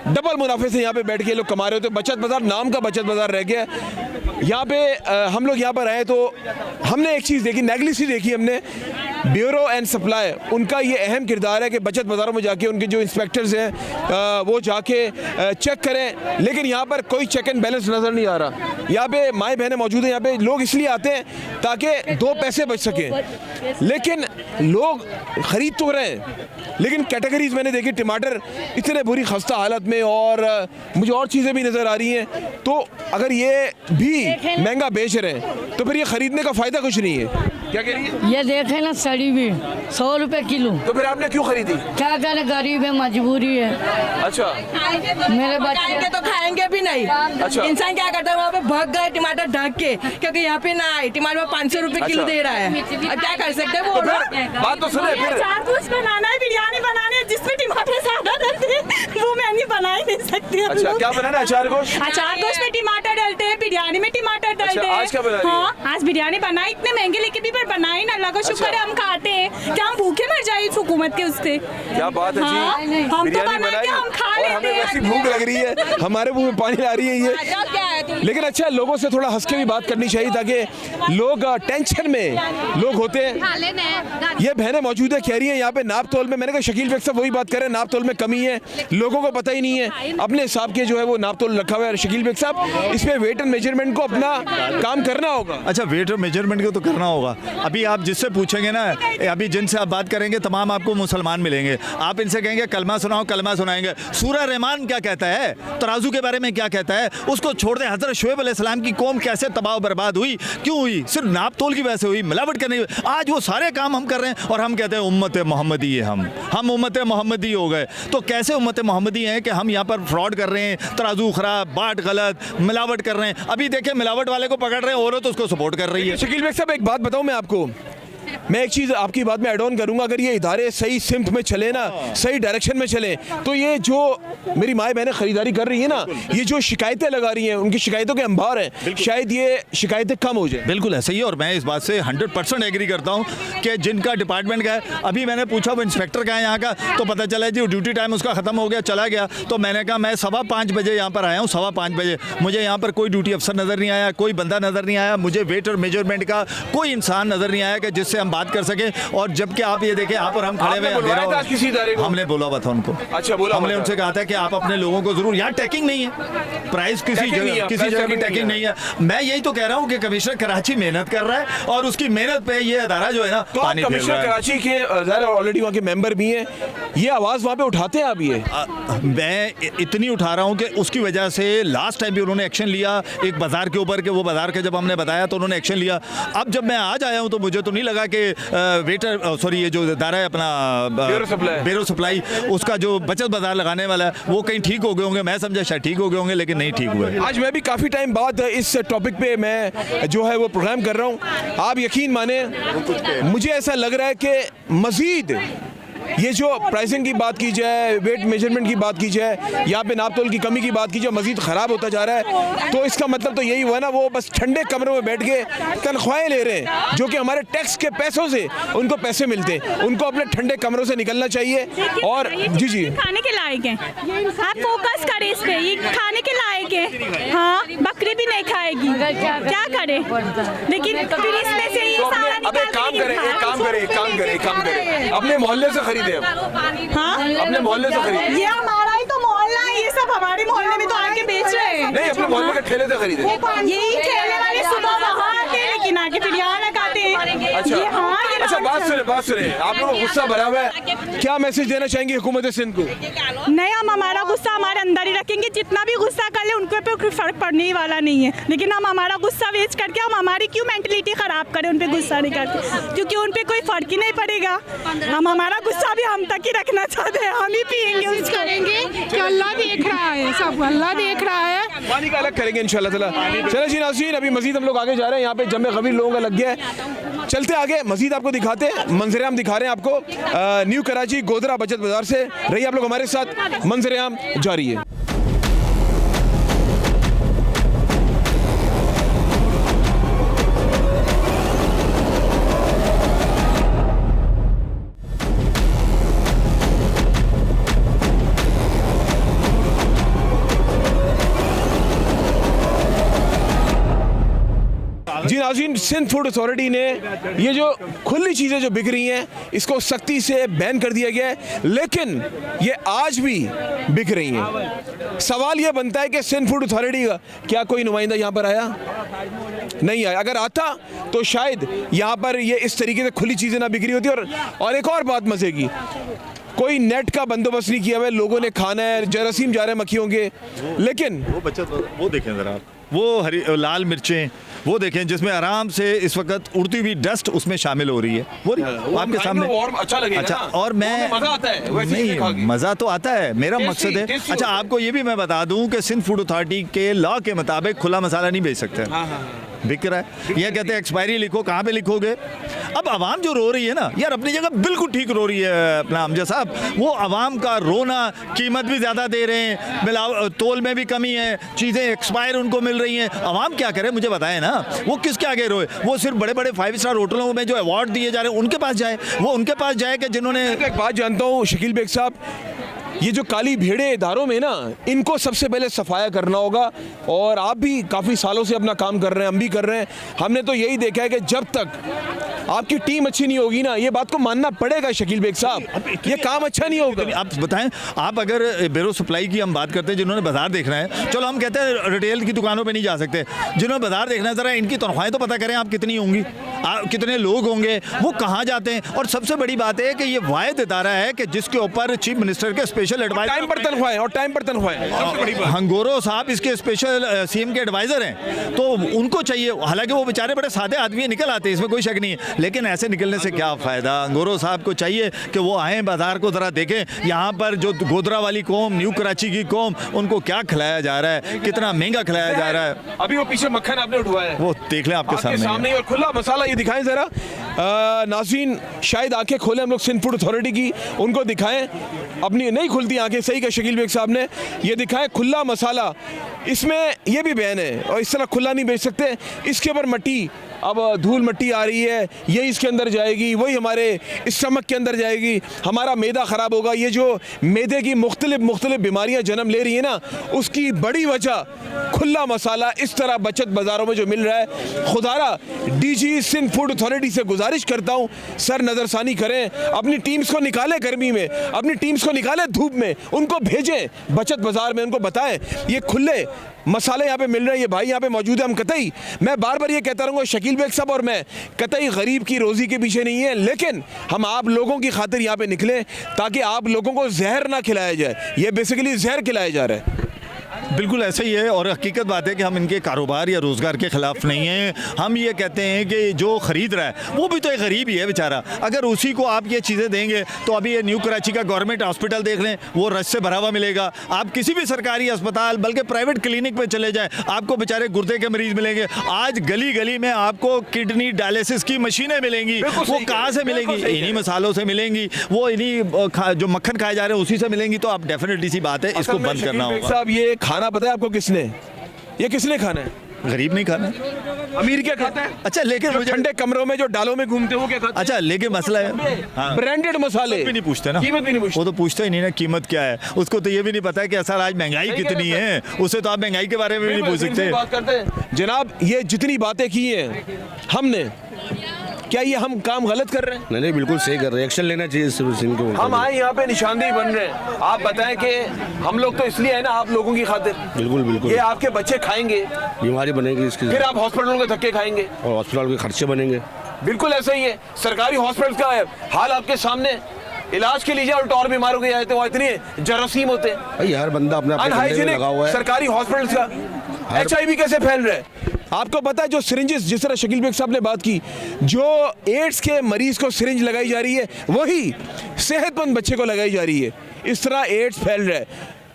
डबल मुनाफे से यहाँ पे बैठ के लोग कमा रहे होते। बचत बाजार नाम का बचत बाजार रह गया यहाँ पे। हम लोग यहाँ पर आए तो हमने एक चीज़ देखी, नेगलिसी देखी हमने ब्यूरो एंड सप्लाई, उनका ये अहम किरदार है कि बचत बाज़ारों में जाके उनके जो इंस्पेक्टर्स हैं वो जाके चेक करें, लेकिन यहाँ पर कोई चेक एंड बैलेंस नज़र नहीं आ रहा। यहाँ पे माएँ बहनें मौजूद हैं, यहाँ पे लोग इसलिए आते हैं ताकि दो पैसे बच सकें, लेकिन लोग ख़रीद तो रहे हैं, लेकिन कैटेगरीज मैंने देखी टमाटर इतने बुरी खस्ता हालत में, और मुझे और चीज़ें भी नज़र आ रही हैं। तो अगर ये भी महंगा बेच रहे हैं तो फिर ये ख़रीदने का फ़ायदा कुछ नहीं है। क्या कह रही है? ये देखे ना सड़ी भी 100 रुपए किलो। तो फिर आपने क्यों खरीदी? क्या करें, गरीब है, मजबूरी है। अच्छा, मेरे बच्चे तो खाएंगे भी नहीं। अच्छा, इंसान क्या करता है, वहाँ पे भाग गए टमाटर ढक के, क्योंकि यहाँ पे ना आए टमाटर 500 रुपए किलो दे रहा है। अब क्या कर सकते हैं, वो बात तो सुने। फिर चार कुछ बनाना है, बिरयानी बनानी है जिसमें टमाटर ज्यादा डलते हैं, वो मैं नहीं बना ही नहीं सकती। अच्छा, क्या बनाना है? अचार गोश्त? अचार गोश्त में टमाटर डलते हैं, बिरयानी में टमाटर डलते हैं। आज क्या बना रही है? हाँ, आज बिरयानी बनाई, इतने महंगे लेके भी पर बनाई ना, अल्लाह का शुक्र है हम खाते हैं। क्या हम भूखे मर जाए इस हुकूमत के उससे? क्या बात है जी, हम तो बिरयानी बना के हम खा और लेते हमें हैं। वैसी भूख लग रही है, हमारे मुंह में पानी आ रही है ये। लेकिन अच्छा, लोगों से थोड़ा हंस के भी बात करनी चाहिए ताकि लोग टेंशन में लोग होते हैं। ये बहनें मौजूद है, कह रही हैं यहाँ पे नाप तोल में, मैंने कहा शकील बेग साहब वही बात कर रहे हैं, नाप तोल में कमी है, लोगों को पता ही नहीं है, अपने हिसाब के जो है वो नाप तोल रखा हुआ है। शकील बेग साहब, इसमें वेट एंड मेजरमेंट को अपना काम करना होगा। अच्छा, वेट और मेजरमेंट को तो करना होगा। अभी आप जिससे पूछेंगे ना, अभी जिनसे आप बात करेंगे तमाम आपको मुसलमान मिलेंगे, आप इनसे कहेंगे कलमा सुनाओ, कलमा सुनाएंगे। सूरह रहमान क्या कहता है, तराजू के बारे में क्या कहता है, उसको छोड़ दे। हज़रत शुएब अलैहिस्सलाम की कौम कैसे तबाह बर्बाद हुई, क्यों हुई? सिर्फ नाप तोल की वजह से हुई, मिलावट करने की। आज वो सारे काम हम कर रहे हैं और हम कहते हैं उम्मत मोहम्मदी है, हम उम्मत मोहम्मदी हो गए। तो कैसे उम्मत मोहम्मदी हैं कि हम यहाँ पर फ्रॉड कर रहे हैं, तराजू खराब, बाट गलत, मिलावट कर रहे हैं। अभी देखें, मिलावट वाले को पकड़ रहे हैं, औरत उसको सपोर्ट कर रही है। शकील बेग साहब, एक बात बताऊं मैं आपको, मैं एक चीज़ आपकी बात में ऐड ऑन करूंगा, अगर ये इदारे सही सिम्त में चले ना, सही डायरेक्शन में चले, तो ये जो मेरी माएँ बहनें ख़रीदारी कर रही है ना, ये जो शिकायतें लगा रही हैं, उनकी शिकायतों के अंबार हैं, शायद ये शिकायतें कम हो जाए। बिल्कुल ऐसा ही है, और मैं इस बात से 100% एग्री करता हूँ कि जिनका डिपार्टमेंट का है, अभी मैंने पूछा वो इंस्पेक्टर का है यहाँ का, तो पता चला जी ड्यूटी टाइम उसका ख़त्म हो गया, चला गया। तो मैंने कहा मैं 5:15 बजे यहाँ पर आया हूँ, 5:15 बजे, मुझे यहाँ पर कोई ड्यूटी अफसर नज़र नहीं आया, कोई बंदा नज़र नहीं आया, मुझे वेट और मेजरमेंट का कोई इंसान नज़र नहीं आया कि जिससे हम बात कर सकें। और जबकि आप ये देखें, यहाँ पर हम खड़े हुए, हमने बोला हुआ था उनको। अच्छा, बोला हमने उनसे कहा था कि आप अपने लोगों को जरूर, यहाँ टैगिंग नहीं है, प्राइस किसी जगह की टैगिंग नहीं है। मैं यही तो कह रहा हूँ कि कमिश्नर कराची मेहनत कर रहा है और उसकी मेहनत पे ये अदारा जो है ना पानी फेर रहा कमिश्नर है। कराची के ऑलरेडी वहाँ के मेंबर भी हैं, ये आवाज़ वहाँ पे उठाते हैं। अब ये मैं इतनी उठा रहा हूँ कि उसकी वजह से लास्ट टाइम भी उन्होंने एक्शन लिया एक बाजार के ऊपर, के वो बाजार के जब हमने बताया तो उन्होंने एक्शन लिया। अब जब मैं आज आया हूँ तो मुझे तो नहीं लगा कि वेटर, सॉरी, ये जो इदारा है अपना बेरो सप्लाई, उसका जो बचत बाजार लगाने वाला है वो कहीं ठीक हो गए होंगे। मैं समझा शायद ठीक हो गए होंगे, लेकिन नहीं ठीक हुए। आज मैं भी काफ़ी टाइम बाद इस टॉपिक पे मैं जो है वो प्रोग्राम कर रहा हूँ। आप यकीन माने, मुझे ऐसा लग रहा है कि मज़ीद ये जो प्राइसिंग की बात की जाए, वेट मेजरमेंट की बात की जाए, यहाँ पे नाप तोल की कमी की बात की जाए, मज़ीद ख़राब होता जा रहा है। तो इसका मतलब तो यही हुआ ना, वो बस ठंडे कमरों में बैठ के तनख्वाहें ले रहे हैं, जो कि हमारे टैक्स के पैसों से उनको पैसे मिलते हैं। उनको अपने ठंडे कमरों से निकलना चाहिए। और जी खाने के लायक है, आप फोकस करें इस पे, ये खाने के लायक है। हाँ, बकरी भी नहीं खाएगी, क्या करे, लेकिन फिर इसमें से ये सारा काम करें, अपने मोहल्ले से खरीदे, हाँ, अपने मोहल्ले से खरीदे। ये हमारा ही तो मोहल्ला है, ये सब हमारे मोहल्ले में तो आके बेच रहे हैं। नहीं, अपने मोहल्ले के ठेले से खरीदे। यही ठेले वाले सुबह वहाँ आते हैं, लेकिन आके फिर यहाँ लगाते हैं। अच्छा, ये हाँ, ये अच्छा, बात सुने, आप लोगों को गुस्सा भरा हुआ है, क्या मैसेज देना चाहेंगे हुकूमत सिंध को? नहीं, हम हमारा गुस्सा हमारे अंदर ही रखेंगे, जितना भी गुस्सा कर ले उनके पे कोई फर्क पड़ने वाला नहीं है। लेकिन हम हमारा गुस्सा वेस्ट करके हम हमारी क्यों मेंटलिटी खराब करें, उन पे गुस्सा नहीं करते, क्योंकि उन पे कोई फर्क ही नहीं पड़ेगा। हम हमारा गुस्सा भी हम तक ही रखना चाहते हैं, हम ही पियेंगे उसको, करेंगे कि अल्लाह देख रहा है, सब अल्लाह देख रहा है, पानी का अलग करेंगे इंशाल्लाह ताला। चलो जी नाज़रीन, अभी मजीद हम लोग आगे जा रहे हैं, यहाँ पे जमे गबीर लोगों का लग गया है, चलते आगे मजीद आपको दिखाते हैं, मंजर आम दिखा रहे हैं आपको न्यू कराची गोधरा बचत बाजार से। रहिए आप लोग हमारे साथ, मंजर आम जारी है। जी नाज़रीन, सिंध फूड अथॉरिटी ने ये जो खुली चीज़ें जो बिक रही हैं इसको सख्ती से बैन कर दिया गया है, लेकिन ये आज भी बिक रही हैं। सवाल ये बनता है कि सिंध फूड अथॉरिटी का क्या कोई नुमाइंदा यहाँ पर आया? नहीं आया। अगर आता तो शायद यहाँ पर ये इस तरीके से खुली चीज़ें ना बिक्री होती। और एक और बात मज़े की, कोई नेट का बंदोबस्त नहीं किया हुआ है, लोगों ने खाना है, जरासीम जा रहे हैं मक्खियों के, लेकिन वो देखें ज़रा, वो हरी लाल मिर्चें वो देखें जिसमें आराम से इस वक्त उड़ती हुई डस्ट उसमें शामिल हो रही है, वो आपके सामने। और अच्छा लगेगा अच्छा, ना? और मैं मज़ा आता है वैसे ही खा के। मज़ा तो आता है, मेरा मकसद है। टेस्टी अच्छा, होता है। आपको ये भी मैं बता दूं कि सिंध फूड अथॉरिटी के लॉ के मुताबिक खुला मसाला नहीं बेच सकते। बिक रहा है, ये कहते हैं एक्सपायरी लिखो, कहाँ पे लिखोगे? अब आवाम जो रो रही है ना यार, अपनी जगह बिल्कुल ठीक रो रही है अपना अमजद साहब, वो आवाम का रोना, कीमत भी ज़्यादा दे रहे हैं, तोल में भी कमी है, चीज़ें एक्सपायर उनको मिल रही हैं, आवाम क्या करे मुझे बताएं ना। वो किसके आगे रोए? वो सिर्फ बड़े बड़े 5 स्टार होटलों में जो अवार्ड दिए जा रहे हैं उनके पास जाए, वो उनके पास जाए कि जिन्होंने। एक बात जानता हूँ शकील बेग साहब, ये जो काली भेड़े इदारों में ना, इनको सबसे पहले सफाया करना होगा। और आप भी काफ़ी सालों से अपना काम कर रहे हैं, हम भी कर रहे हैं। हमने तो यही देखा है कि जब तक आपकी टीम अच्छी नहीं होगी ना, ये बात को मानना पड़ेगा शकील बेग साहब, ये काम अच्छा नहीं होगा। आप बताएं, आप अगर बेरो सप्लाई की हम बात करते हैं, जिन्होंने बाजार देखना है, चलो हम कहते हैं रिटेल की दुकानों पे नहीं जा सकते, जिन्होंने बाजार देखना है, ज़रा इनकी तनख्वाहें तो पता करें आप कितनी होंगी, कितने लोग होंगे, वो कहाँ जाते हैं। और सबसे बड़ी बात है कि ये वाहिद इदारा है कि जिसके ऊपर चीफ मिनिस्टर के स्पेशल एडवाइजर, टाइम पर तनख्वाहें और टाइम पर तनख्वाहें, हंगोरो साहब इसके स्पेशल सीएम के एडवाइजर हैं, तो उनको चाहिए। हालांकि वो बेचारे बड़े सादे आदमी निकल आते हैं, इसमें कोई शक नहीं है, लेकिन ऐसे निकलने से क्या फ़ायदा। हंगोरो साहब को चाहिए कि वो आए बाजार को ज़रा देखें, यहाँ पर जो गोधरा वाली कौम, न्यू कराची की कौम, उनको क्या खिलाया जा रहा है, कितना महंगा खिलाया जा रहा है। अभी वो पीछे मक्खन आपने उठवाया है, वो देख लें आपके सामने। और खुला मसाला ये दिखाएं ज़रा नाज़रीन, शायद आंखें खोलें हम लोग सिंध फूड अथॉरिटी की, उनको दिखाएं, अपनी नहीं खुलती आंखें, सही का शकील बेग साहब ने, ये दिखाएं खुला मसाला। इसमें ये भी बैन है और इस तरह खुला नहीं बेच सकते। इसके ऊपर मट्टी, अब धूल मट्टी आ रही है, यही इसके अंदर जाएगी, वही हमारे स्टमक के अंदर जाएगी, हमारा मैदा ख़राब होगा। ये जो मैदे की मुख्तलिफ बीमारियां जन्म ले रही है ना, उसकी बड़ी वजह खुला मसाला इस तरह बचत बाज़ारों में जो मिल रहा है। खुदारा डीजी सिंध फूड अथॉरिटी से गुजारिश करता हूँ, सर नज़रसानी करें, अपनी टीम्स को निकालें गर्मी में, अपनी टीम्स को निकालें धूप में, उनको भेजें बचत बाज़ार में, उनको बताएं ये खुले मसाले यहाँ पे मिल रहे हैं, ये भाई यहाँ पे मौजूद है। हम कतई, मैं बार बार ये कहता रहूँगा शकील बेग साहब और मैं, कतई गरीब की रोज़ी के पीछे नहीं है, लेकिन हम आप लोगों की खातिर यहाँ पे निकले ताकि आप लोगों को जहर ना खिलाया जाए। ये बेसिकली जहर खिलाया जा रहा है। बिल्कुल ऐसा ही है, और हकीकत बात है कि हम इनके कारोबार या रोज़गार के ख़िलाफ़ नहीं हैं। हम ये कहते हैं कि जो ख़रीद रहा है वो भी तो एक गरीब ही है बेचारा, अगर उसी को आप ये चीज़ें देंगे तो अभी ये न्यू कराची का गवर्नमेंट हॉस्पिटल देख लें, वो रश से भरा हुआ मिलेगा। आप किसी भी सरकारी अस्पताल बल्कि प्राइवेट क्लिनिक में चले जाएँ, आपको बेचारे गुर्दे के मरीज़ मिलेंगे। आज गली गली में आपको किडनी डायलिसिस की मशीनें मिलेंगी, वो कहाँ से मिलेंगी? इन्हीं मसालों से मिलेंगी, वो इन्हीं जो मक्खन खाए जा रहे हैं उसी से मिलेंगी। तो आप डेफिनेटली सी बात है, इसको बंद करना होगा। साहब ये खाना पता है आपको किसने, ये किसने खाना है? गरीब नहीं खाना, अमीर क्या खाता है? अच्छा, लेकिन मुझे ठंडे कमरों में जो डालों में घूमते हैं वो क्या खाते हैं? अच्छा, लेकिन मसला है ब्रांडेड मसाले भी नहीं पूछते ना, कीमत भी नहीं पूछते। वो तो पूछता ही नहीं ना कीमत क्या है, उसको तो ये भी नहीं पता है कि असल आज महंगाई कितनी है, उसे तो आप महंगाई के बारे में भी नहीं पूछ सकते। बात करते हैं जनाब, ये जितनी बातें की हैं हमने, क्या ये हम काम गलत कर रहे हैं? नहीं, बिल्कुल सही कर रहे हैं, एक्शन लेना चाहिए इनको। हम आए यहाँ पे निशानदेही बन रहे हैं, आप बताएं कि हम लोग तो इसलिए है ना आप लोगों की खातिर। बिल्कुल बिल्कुल, ये आपके बच्चे खाएंगे, बीमारी बनेगी इसकी, फिर आप हॉस्पिटलों के धक्के खाएंगे और हॉस्पिटल के खर्चे बनेंगे। बिल्कुल ऐसा ही है, सरकारी हॉस्पिटल का हाल आपके सामने, इलाज के लिए और बीमारों के जाते हैं, इतने जरासीम होते हैं, हर बंदा अपने अनहाइजीनिक लगा हुआ है। सरकारी हॉस्पिटल का HIV कैसे फैल रहा है आपको पता है? जो सिरिंजेस, जिस तरह शकील बेग साहब ने बात की, जो एड्स के मरीज को सिरिंज लगाई जा रही है वही सेहतमंद बच्चे को लगाई जा रही है। इस तरह एड्स फैल रहा है,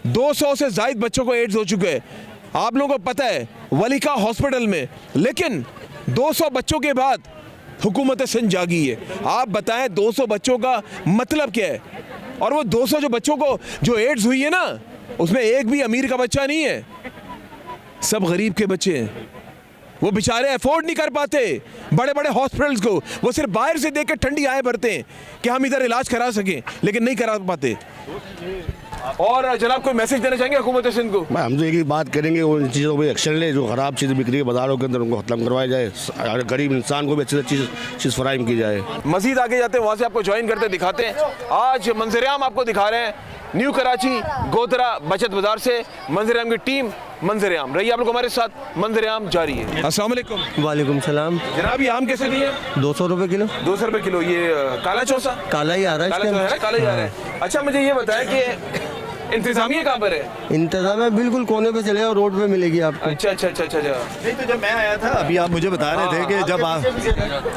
200 से ज़ायद बच्चों को एड्स हो चुके हैं, आप लोगों को पता है वलिका हॉस्पिटल में। लेकिन 200 बच्चों के बाद हुकूमत सिंध जागी है। आप बताएं 200 बच्चों का मतलब क्या है? और वो 200 जो बच्चों को जो एड्स हुई है ना, उसमें एक भी अमीर का बच्चा नहीं है, सब गरीब के बच्चे हैं। वो बेचारे अफोर्ड नहीं कर पाते बड़े बड़े हॉस्पिटल्स को, वो सिर्फ बाहर से देख के ठंडी आए भरते हैं कि हम इधर इलाज करा सकें, लेकिन नहीं करा पाते। और जनाब कोई मैसेज देना चाहेंगे हुकूमत सिंध को? भाई हम तो एक ही बात करेंगे, वो इन चीज़ों पर एक्शन ले, जो ख़राब चीज़ें बिक रही है बाज़ारों के अंदर उनको ख़त्म करवाया जाए, गरीब इंसान को भी अच्छी से अच्छी चीज़ फराहम की जाए। मजीद आगे जाते हैं, वहाँ से आपको ज्वाइन करते दिखाते हैं। आज मंजर-ए-आम आपको दिखा रहे हैं न्यू कराची गोधरा बचत बाजार से। मंजर-ए-आम की टीम मंजर-ए-आम रही, आप लोग हमारे साथ। मंजर-ए-आम जारी है। अस्सलाम वालेकुम। वालेकुम सलाम। जनाब ये आम कैसे दिए? 200 रुपए किलो। 200 रुपए किलो। ये काला चौसा? काला ही आ रहा है, काला जो है ना, काला ही आ रहा है। अच्छा मुझे ये बताया कि इंतजामिया कहाँ पर है? इंतजाम है बिल्कुल कोने पे चले और रोड पे मिलेगी आपको। अच्छा अच्छा अच्छा अच्छा। नहीं तो जब मैं आया था अभी आप मुझे बता रहे थे कि जब आप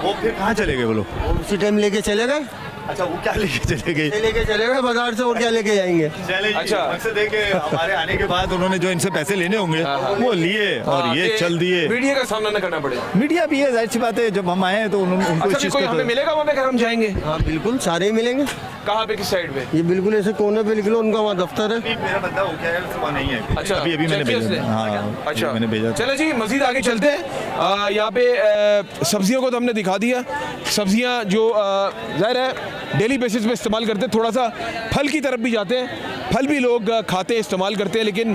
वो फिर कहाँ चले गए वो लोग? उसी टाइम लेके चले गए। अच्छा वो क्या लेके चले गए? लेके चले गए बाजार से, और क्या लेके जाएंगे? अच्छा मकसद है कि हमारे आने के बाद उन्होंने जो इनसे पैसे लेने होंगे वो लिए और ये चल दिए। मीडिया का सामना न करना पड़ेगा। मीडिया भी है, जाहिर सी बात है, जब हम आए तो उनको इस अच्छा चीज़ कोई हमें मिलेगा वहाँ पे अगर हम जाएंगे? हाँ बिल्कुल सारे ही मिलेंगे। कहाँ पे, किस साइड पे? ये बिल्कुल ऐसे कोने पे निकलो, उनका वहाँ दफ्तर है। मेरा बंदा हो गया है, वहाँ नहीं है। अच्छा अभी मैंने भेजा। हाँ अच्छा मैंने भेजा। चलो जी मजीद आगे चलते हैं। यहाँ पे सब्जियों को तो हमने दिखा दिया। सब्जियाँ जो ज़ाहिर है डेली बेसिस पे इस्तेमाल करते हैं। थोड़ा सा फल की तरफ भी जाते हैं। फल भी लोग खाते हैं, इस्तेमाल करते हैं, लेकिन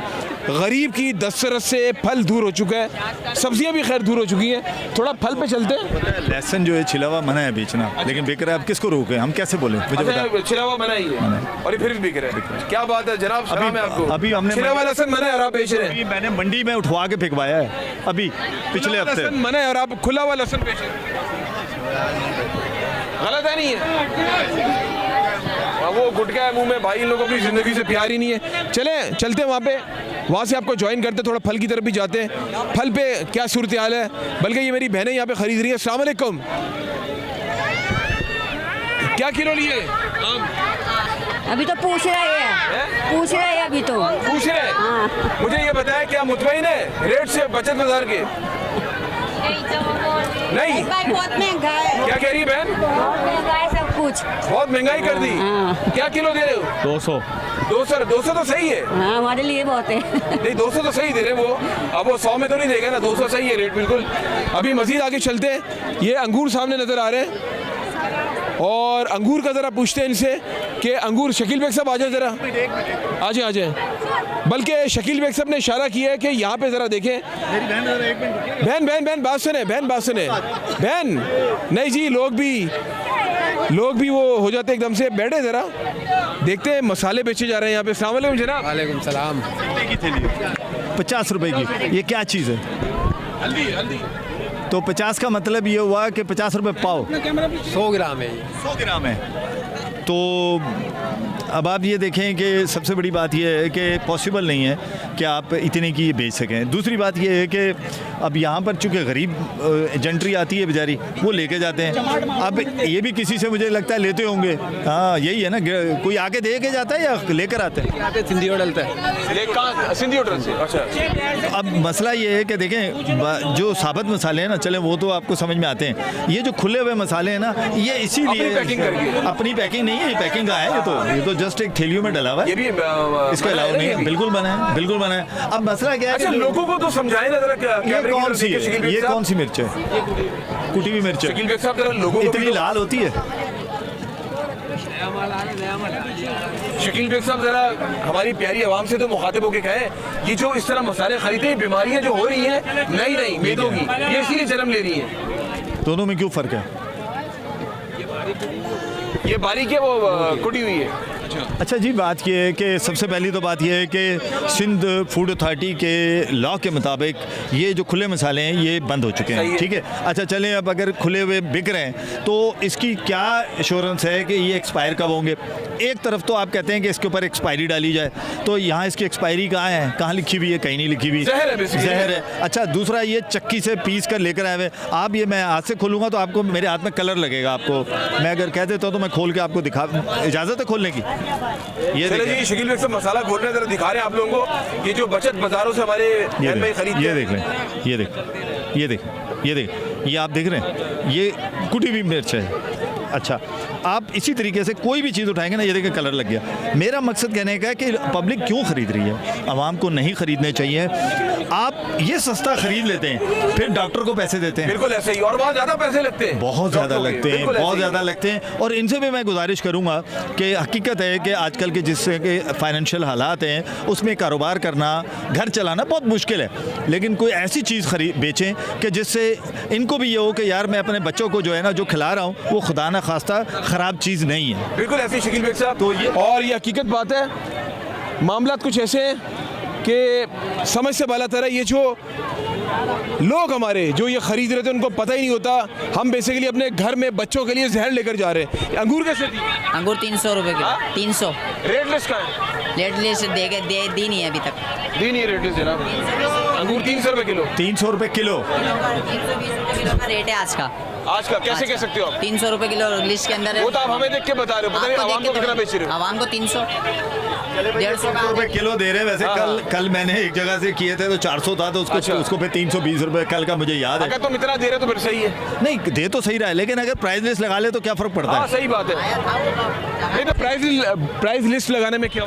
गरीब की दस्तरस से फल दूर हो चुका है। सब्जियाँ भी खैर दूर हो चुकी हैं। थोड़ा फल पे चलते हैं। लहसुन जो है छिला हुआ मना है बेचना, लेकिन बिक रहा है। अब किसको रोके, हम कैसे बोले? मुझे बता। अच्छा छिला हुआ मना ही है और ये फिर भी बिक रहा है। क्या बात है जनाब, सलाम है आपको। अभी हमने छिला हुआ लहसुन मना है और आप बेच रहे हैं। अभी मैंने मंडी में उठवा के फेंकवाया है अभी पिछले हफ्ते। लहसुन मना है और आप खुला हुआ लहसुन बेच रहे हैं। गलत है नहीं है? वो गुटका है मुंह में भाई, इन लोगों की जिंदगी से प्यार ही नहीं है। चले चलते हैं वहाँ पे, वहाँ से आपको ज्वाइन करते, थोड़ा फल की तरफ भी जाते हैं। फल पे क्या सूरत हाल है, बल्कि ये मेरी बहनें यहाँ पे खरीद रही है। अस्सलाम वालेकुम। क्या किलो लिए? अभी तो पूछ रहे हैं, पूछ रहे हैं अभी तो पूछ रहे हैं। मुझे ये बताया क्या मुतमईन है रेट से बचत बाजार के? नहीं बहुत महंगा है। क्या कह रही है बहन? बहुत महंगा है सब कुछ। बहुत महंगाई कर दी। क्या किलो दे रहे हो? 200। 200 तो सही है। हाँ हमारे लिए बहुत है। नहीं 200 तो सही दे रहे वो। अब वो 100 में तो नहीं देगा ना, 200 सही है रेट बिल्कुल। अभी मजीद आगे चलते हैं। ये अंगूर सामने नजर आ रहे हैं और अंगूर का ज़रा पूछते हैं इनसे कि अंगूर। शकील बेग साहब आ जाए ज़रा, आ जाए आ जाए। बल्कि शकील बेग साहब ने इशारा किया है कि यहाँ पे ज़रा देखें। बहन बहन बहन बात सुने, बहन बात सुने। बहन नहीं जी, लोग भी वो हो जाते एकदम से। बैठे ज़रा, देखते हैं मसाले बेचे जा रहे हैं यहाँ पे। अस्सलाम वालेकुम जनाब। वालेकुम सलाम। 50 रुपए की ये क्या चीज़ है? हल्दी। तो 50 का मतलब ये हुआ कि 50 रुपए पाव। 100 ग्राम है। 100 ग्राम है। तो अब आप ये देखें कि सबसे बड़ी बात ये है कि पॉसिबल नहीं है कि आप इतने की बेच सकें। दूसरी बात ये है कि अब यहाँ पर चूँकि गरीब एजेंट्री आती है बेचारी, वो लेके जाते हैं। अब ये भी किसी से मुझे लगता है लेते होंगे। हाँ यही है ना, कोई आके दे के जाता है या लेकर आते हैं? सिंधी होटल से। सिंधी होटल से। अच्छा अब मसला ये है कि देखें जो साबित मसाले हैं ना, चले वो तो आपको समझ में आते हैं। ये जो खुले हुए मसाले हैं ना, ये इसीलिए अपनी पैकिंग नहीं है, ये पैकिंग का है। ये तो जस्ट एक थैलियों में डला हुआ है। ये भी इसके अलावा नहीं है। बिल्कुल बना है, बिल्कुल बना है। अब मसला क्या है? अच्छा लोगों को तो समझाए ना जरा। क्या ये कौन सी है? ये कौन सी मिर्च है? कुटी हुई मिर्च है। शकील बेग साहब जरा लोगों को इतनी लाल होती है? शकील बेग साहब जरा हमारी प्यारी आवाम से तो मुखातिब होके कहें, ये जो इस तरह मसाले खरीदते हैं, बीमारियां जो हो रही हैं नई मेदों की, ये इसीलिए जन्म ले रही हैं। दोनों में क्यों फ़र्क है? ये बारीक है, वो कुटी हुई है। अच्छा जी, बात यह है कि सबसे पहली तो बात यह है कि सिंध फूड अथॉरिटी के लॉ के मुताबिक ये जो खुले मसाले हैं ये बंद हो चुके हैं। ठीक है, अच्छा चलें, अब अगर खुले हुए बिक रहे हैं तो इसकी क्या एश्योरेंस है कि ये एक्सपायर कब होंगे? एक तरफ तो आप कहते हैं कि इसके ऊपर एक्सपायरी डाली जाए, तो यहाँ इसकी एक्सपायरी कहाँ है? कहाँ लिखी हुई है? कहीं नहीं लिखी हुई। जहर है। अच्छा दूसरा, ये चक्की से पीस कर लेकर आए हुए आप। ये मैं हाथ से खोलूँगा तो आपको मेरे हाथ में कलर लगेगा। आपको मैं अगर कह देता हूँ तो मैं खोल के आपको दिखा, इजाज़त है खोलने की? ये जी शकील बेग साहब मसाला खोल रहे हैं, जरा दिखा रहे हैं आप लोगों को। ये जो बचत बाजारों से हमारे बहन भाई खरीदते हैं, ये देख लें, ये देख, ये आप देख रहे हैं, ये कुटी हुई मिर्च है। अच्छा, आप इसी तरीके से कोई भी चीज़ उठाएंगे ना, ये देखें कलर लग गया। मेरा मकसद कहने का है कि पब्लिक क्यों ख़रीद रही है? आवाम को नहीं ख़रीदने चाहिए। आप ये सस्ता खरीद लेते हैं, फिर डॉक्टर को पैसे देते हैं। बिल्कुल ऐसे ही, और बहुत ज्यादा पैसे लगते हैं, बहुत ज़्यादा लगते हैं, बिल्कुल ऐसे बहुत ही। ज़्यादा लगते हैं। और इनसे भी मैं गुजारिश करूंगा कि हकीकत है कि आजकल के जिससे के फाइनेंशियल हालात हैं उसमें कारोबार करना, घर चलाना बहुत मुश्किल है, लेकिन कोई ऐसी चीज़ खरीद बेचें कि जिससे इनको भी ये हो कि यार मैं अपने बच्चों को जो है ना जो खिला रहा हूँ वो खुदा न खास्ता ख़राब चीज़ नहीं है। बिल्कुल ऐसे ही शकील बेग साहब। तो ये और ये हकीकत बात है, मामला कुछ ऐसे हैं कि समझ से बाला तरह ये जो लोग हमारे जो ये खरीद रहे थे उनको पता ही नहीं होता, हम बेसिकली अपने घर में बच्चों के लिए जहर लेकर जा रहे हैं। अंगूर कैसे दी? अंगूर 300 रुपए किलो। 300 रेट लिस्ट का है? रेट लिस्ट दी नहीं है अभी तक। दी नहीं है रेट लिस्ट जनाब। अंगूर 300 रुपए किलो। 300 रुपये किलो 320 किलो का रेट है आज का। आज का कैसे कह सकते हो आप? 300 रुपए किलो लिस्ट के अंदर है। वो तो आप हमें देख के बता रहे हो, पता नहीं आवाम को कितना बेच रहे हो। आवाम को 300 150 रुपये किलो दे रहे हैं। वैसे कल मैंने एक जगह से किए थे तो 400 था, तो उसको फिर 320 रुपए कल का मुझे याद है। अगर तुम इतना दे रहे हो तो फिर सही है। नहीं दे तो सही रहा है, लेकिन अगर प्राइस लिस्ट लगा ले तो क्या फ़र्क पड़ता हाँ है? सही बात है। नहीं तो प्राइस लिस्ट लगाने में क्या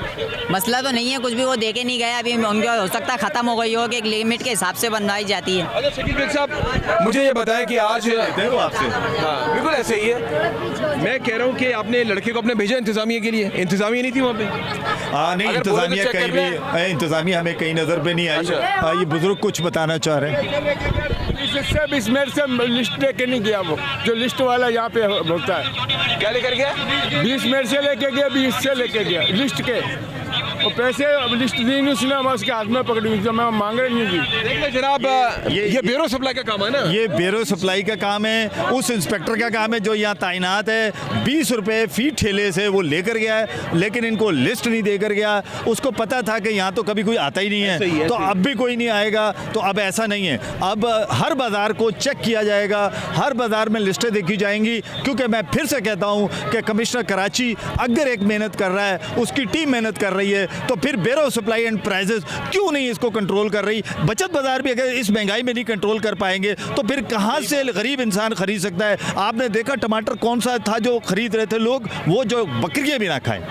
मसला तो नहीं है, कुछ भी वो देके नहीं गए अभी। उनका हो सकता है खत्म हो गई हो कि एक लिमिट के हिसाब से बनवाई जाती है। अच्छा शकील बेग साहब, मुझे ये बताएं कि आज वो आपसे हाँ बिल्कुल ऐसे ही है। मैं कह रहा हूँ कि आपने लड़के को अपने भेजा इंतजामिया के लिए, इंतजामिया नहीं थी वहाँ पे? हाँ नहीं, इंतजामिया कहीं भी, इंतजामिया हमें कहीं नज़र पे नहीं आई। ये बुजुर्ग कुछ बताना चाह रहे हैं। इस मेरे से लिस्ट लेके नहीं गया, वो जो लिस्ट वाला यहाँ पे होता है। क्या लेकर गया? 20 मेरे से लेके गया, 20 से लेके गया लिस्ट के। वो पैसे लिस्ट दी नहीं उसने, मैं उसके हाथ में पकड़ी हुई, मैं मांग रही नहीं थी। देखिए जनाब, ये ब्यूरो सप्लाई का काम है ना? ये ब्यूरो सप्लाई का काम है, उस इंस्पेक्टर का काम है जो यहाँ तैनात है। 20 रुपये फी ठेले से वो लेकर गया है, लेकिन इनको लिस्ट नहीं देकर गया। उसको पता था कि यहाँ तो कभी कोई आता ही नहीं है, तो अब भी कोई नहीं आएगा। तो अब ऐसा नहीं है, अब हर बाज़ार को चेक किया जाएगा, हर बाज़ार में लिस्टें देखी जाएंगी। क्योंकि मैं फिर से कहता हूँ कि कमिश्नर कराची अगर एक मेहनत कर रहा है, उसकी टीम मेहनत कर रही है, तो फिर bureau of supply and prices क्यों नहीं इसको कंट्रोल कर रही? बचत बाजार भी अगर इस महंगाई में नहीं कंट्रोल कर पाएंगे तो फिर कहाँ से गरीब इंसान खरीद सकता है? आपने देखा टमाटर कौन सा था जो खरीद रहे थे लोग, वो जो बकरियां भी ना खाएं।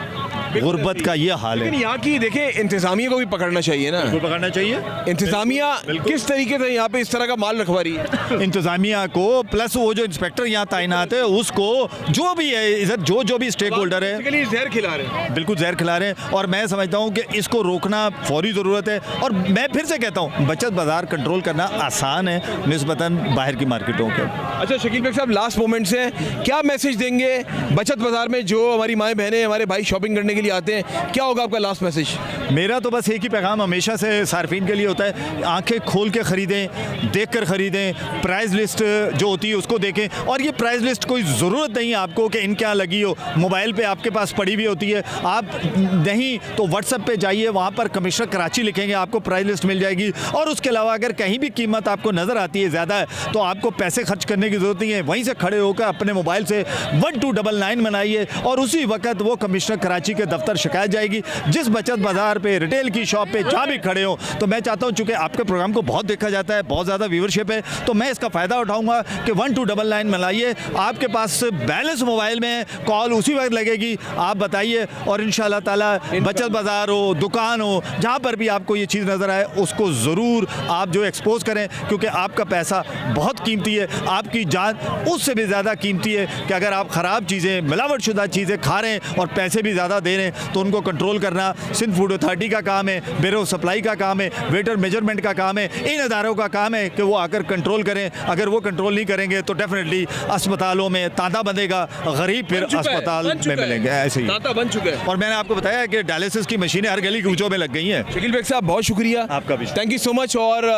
गुर्बत का ये हाल है। लेकिन यहाँ की देखिए, इंतजामिया को भी पकड़ना चाहिए ना। पकड़ना चाहिए। इंतजामिया किस तरीके से यहाँ पे इस तरह का माल रखवा रही है? इंतजामिया को प्लस वो जो इंस्पेक्टर यहाँ तैनात है उसको जो भी है इधर जो भी स्टेक होल्डर है जहर खिला रहे हैं। बिल्कुल जहर खिला रहे हैं। और मैं समझता हूँ कि इसको रोकना फौरी ज़रूरत है। और मैं फिर से कहता हूँ बचत बाजार कंट्रोल करना आसान है निस्बतन बाहर की मार्केटों के। अच्छा शकील बेग साहब, लास्ट मोमेंट से क्या मैसेज देंगे बचत बाजार में जो हमारी माएँ बहनें हमारे भाई शॉपिंग करने के लिए आते हैं? क्या होगा आपका लास्ट मैसेज? मेरा तो बस एक ही पैगाम हमेशा से सार्फिन के लिए होता है, आंखें खोल के ख़रीदें, देख कर ख़रीदें, प्राइस लिस्ट जो होती है उसको देखें। और ये प्राइस लिस्ट कोई ज़रूरत नहीं है आपको कि इनके यहाँ लगी हो, मोबाइल पे आपके पास पड़ी हुई होती है। आप नहीं तो व्हाट्सएप पे जाइए, वहाँ पर कमिश्नर कराची लिखेंगे, आपको प्राइस लिस्ट मिल जाएगी। और उसके अलावा अगर कहीं भी कीमत आपको नज़र आती है ज़्यादा है तो आपको पैसे खर्च करने की ज़रूरत नहीं है, वहीं से खड़े होकर अपने मोबाइल से 1299 बनाइए और उसी वक्त वो कमिश्नर कराची के दफ्तर शिकायत जाएगी। जिस बचत बाजार पे, रिटेल की शॉप पे जहाँ भी खड़े हो, तो मैं चाहता हूँ चूँकि आपके प्रोग्राम को बहुत देखा जाता है, बहुत ज़्यादा व्यूवरशिप है, तो मैं इसका फ़ायदा उठाऊँगा कि 1299 बनाइए। आपके पास बैलेंस मोबाइल में, कॉल उसी वक्त लगेगी, आप बताइए। और इंशाल्लाह ताला बचत बाजार हो, दुकान हो, जहाँ पर भी आपको ये चीज़ नज़र आए उसको ज़रूर आप जो एक्सपोज करें, क्योंकि आपका पैसा बहुत कीमती है, आपकी जान उससे भी ज़्यादा कीमती है। कि अगर आप ख़राब चीज़ें, मिलावटशुदा चीज़ें खा रहे हैं और पैसे भी ज़्यादा दे रहे हैं तो उनको कंट्रोल करना सिंध फूड अथॉरिटी का काम है, ब्यूरो ऑफ सप्लाई का काम है, वेटर मेजरमेंट का काम है, इन अदारों का काम है कि वो आकर कंट्रोल करें। अगर वो कंट्रोल नहीं करेंगे तो डेफिनेटली अस्पतालों में तांता बंधेगा, गरीब फिर अस्पताल में मिलेंगे। ऐसे ही तांता बन चुका है। और मैंने आपको बताया कि डायलिसिस की मशीनें हर गली कूचों में लग गई हैं। शकील बेग साहब बहुत शुक्रिया आपका भी, थैंक यू सो मच। और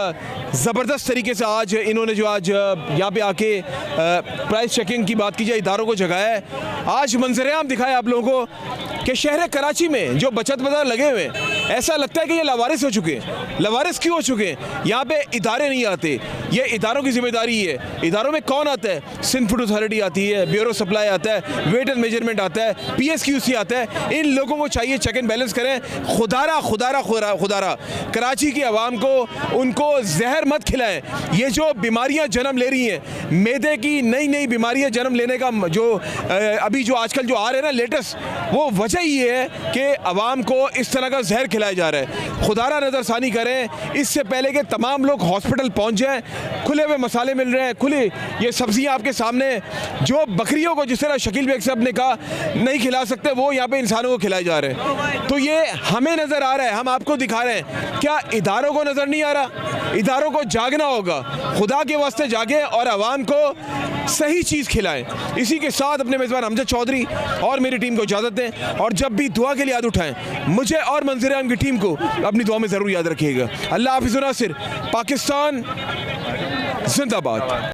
ज़बरदस्त तरीके से आज इन्होंने जो आज यहाँ पे आके प्राइस चेकिंग की बात की जाए, इदारों को जगाया है, आज मंजर-ए-आम दिखाया आप लोगों को कि शहर कराची में जो बचत बाजार लगे हुए हैं, ऐसा लगता है कि ये लावारिस हो चुके हैं। लावारिस क्यों हो चुके हैं? यहाँ पे इदारे नहीं आते, ये इदारों की जिम्मेदारी है। इदारों में कौन आता है? सिंध फूड अथॉरिटी आती है, ब्यूरो सप्लाई आता है, वेट एंड मेजरमेंट आता है, PSQC आता है। इन लोगों को चाहिए चेक एंड बैलेंस करें। खुदारा कराची की आवाम को उनको जहर मत खिलाएं। ये जो बीमारियां जन्म ले रही हैं, मैदे की नई बीमारियां जन्म लेने का जो अभी जो आजकल जो आ रहे हैं ना लेटेस्ट, वो वजह ये है कि आवाम को इस तरह का जहर खिलाया जा रहा है। खुदारा नज़रसानी करें इससे पहले कि तमाम लोग हॉस्पिटल पहुंच जाएं। खुले हुए मसाले मिल रहे हैं, खुले ये सब्जियां आपके सामने, जो बकरियों को जिस तरह शकील बेग साहब ने कहा नहीं खिला सकते, वो यहाँ पे इंसानों को खिलाए जा रहे हैं। तो ये हमें नज़र आ रहा है, हम आपको दिखा रहे हैं। क्या इदारों को नज़र नहीं आ रहा? इदारों को जागना होगा, खुदा के वास्ते जागे और आवाम को सही चीज़ खिलाएं। इसी के साथ अपने मेज़बान अमजद चौधरी और मेरी टीम को इजाज़त दें, और जब भी दुआ के लिए याद उठाएं, मुझे और मंजर आम की टीम को अपनी दुआ में ज़रूर याद रखिएगा। अल्लाह हाफ़िज़। नासिर, पाकिस्तान जिंदाबाद।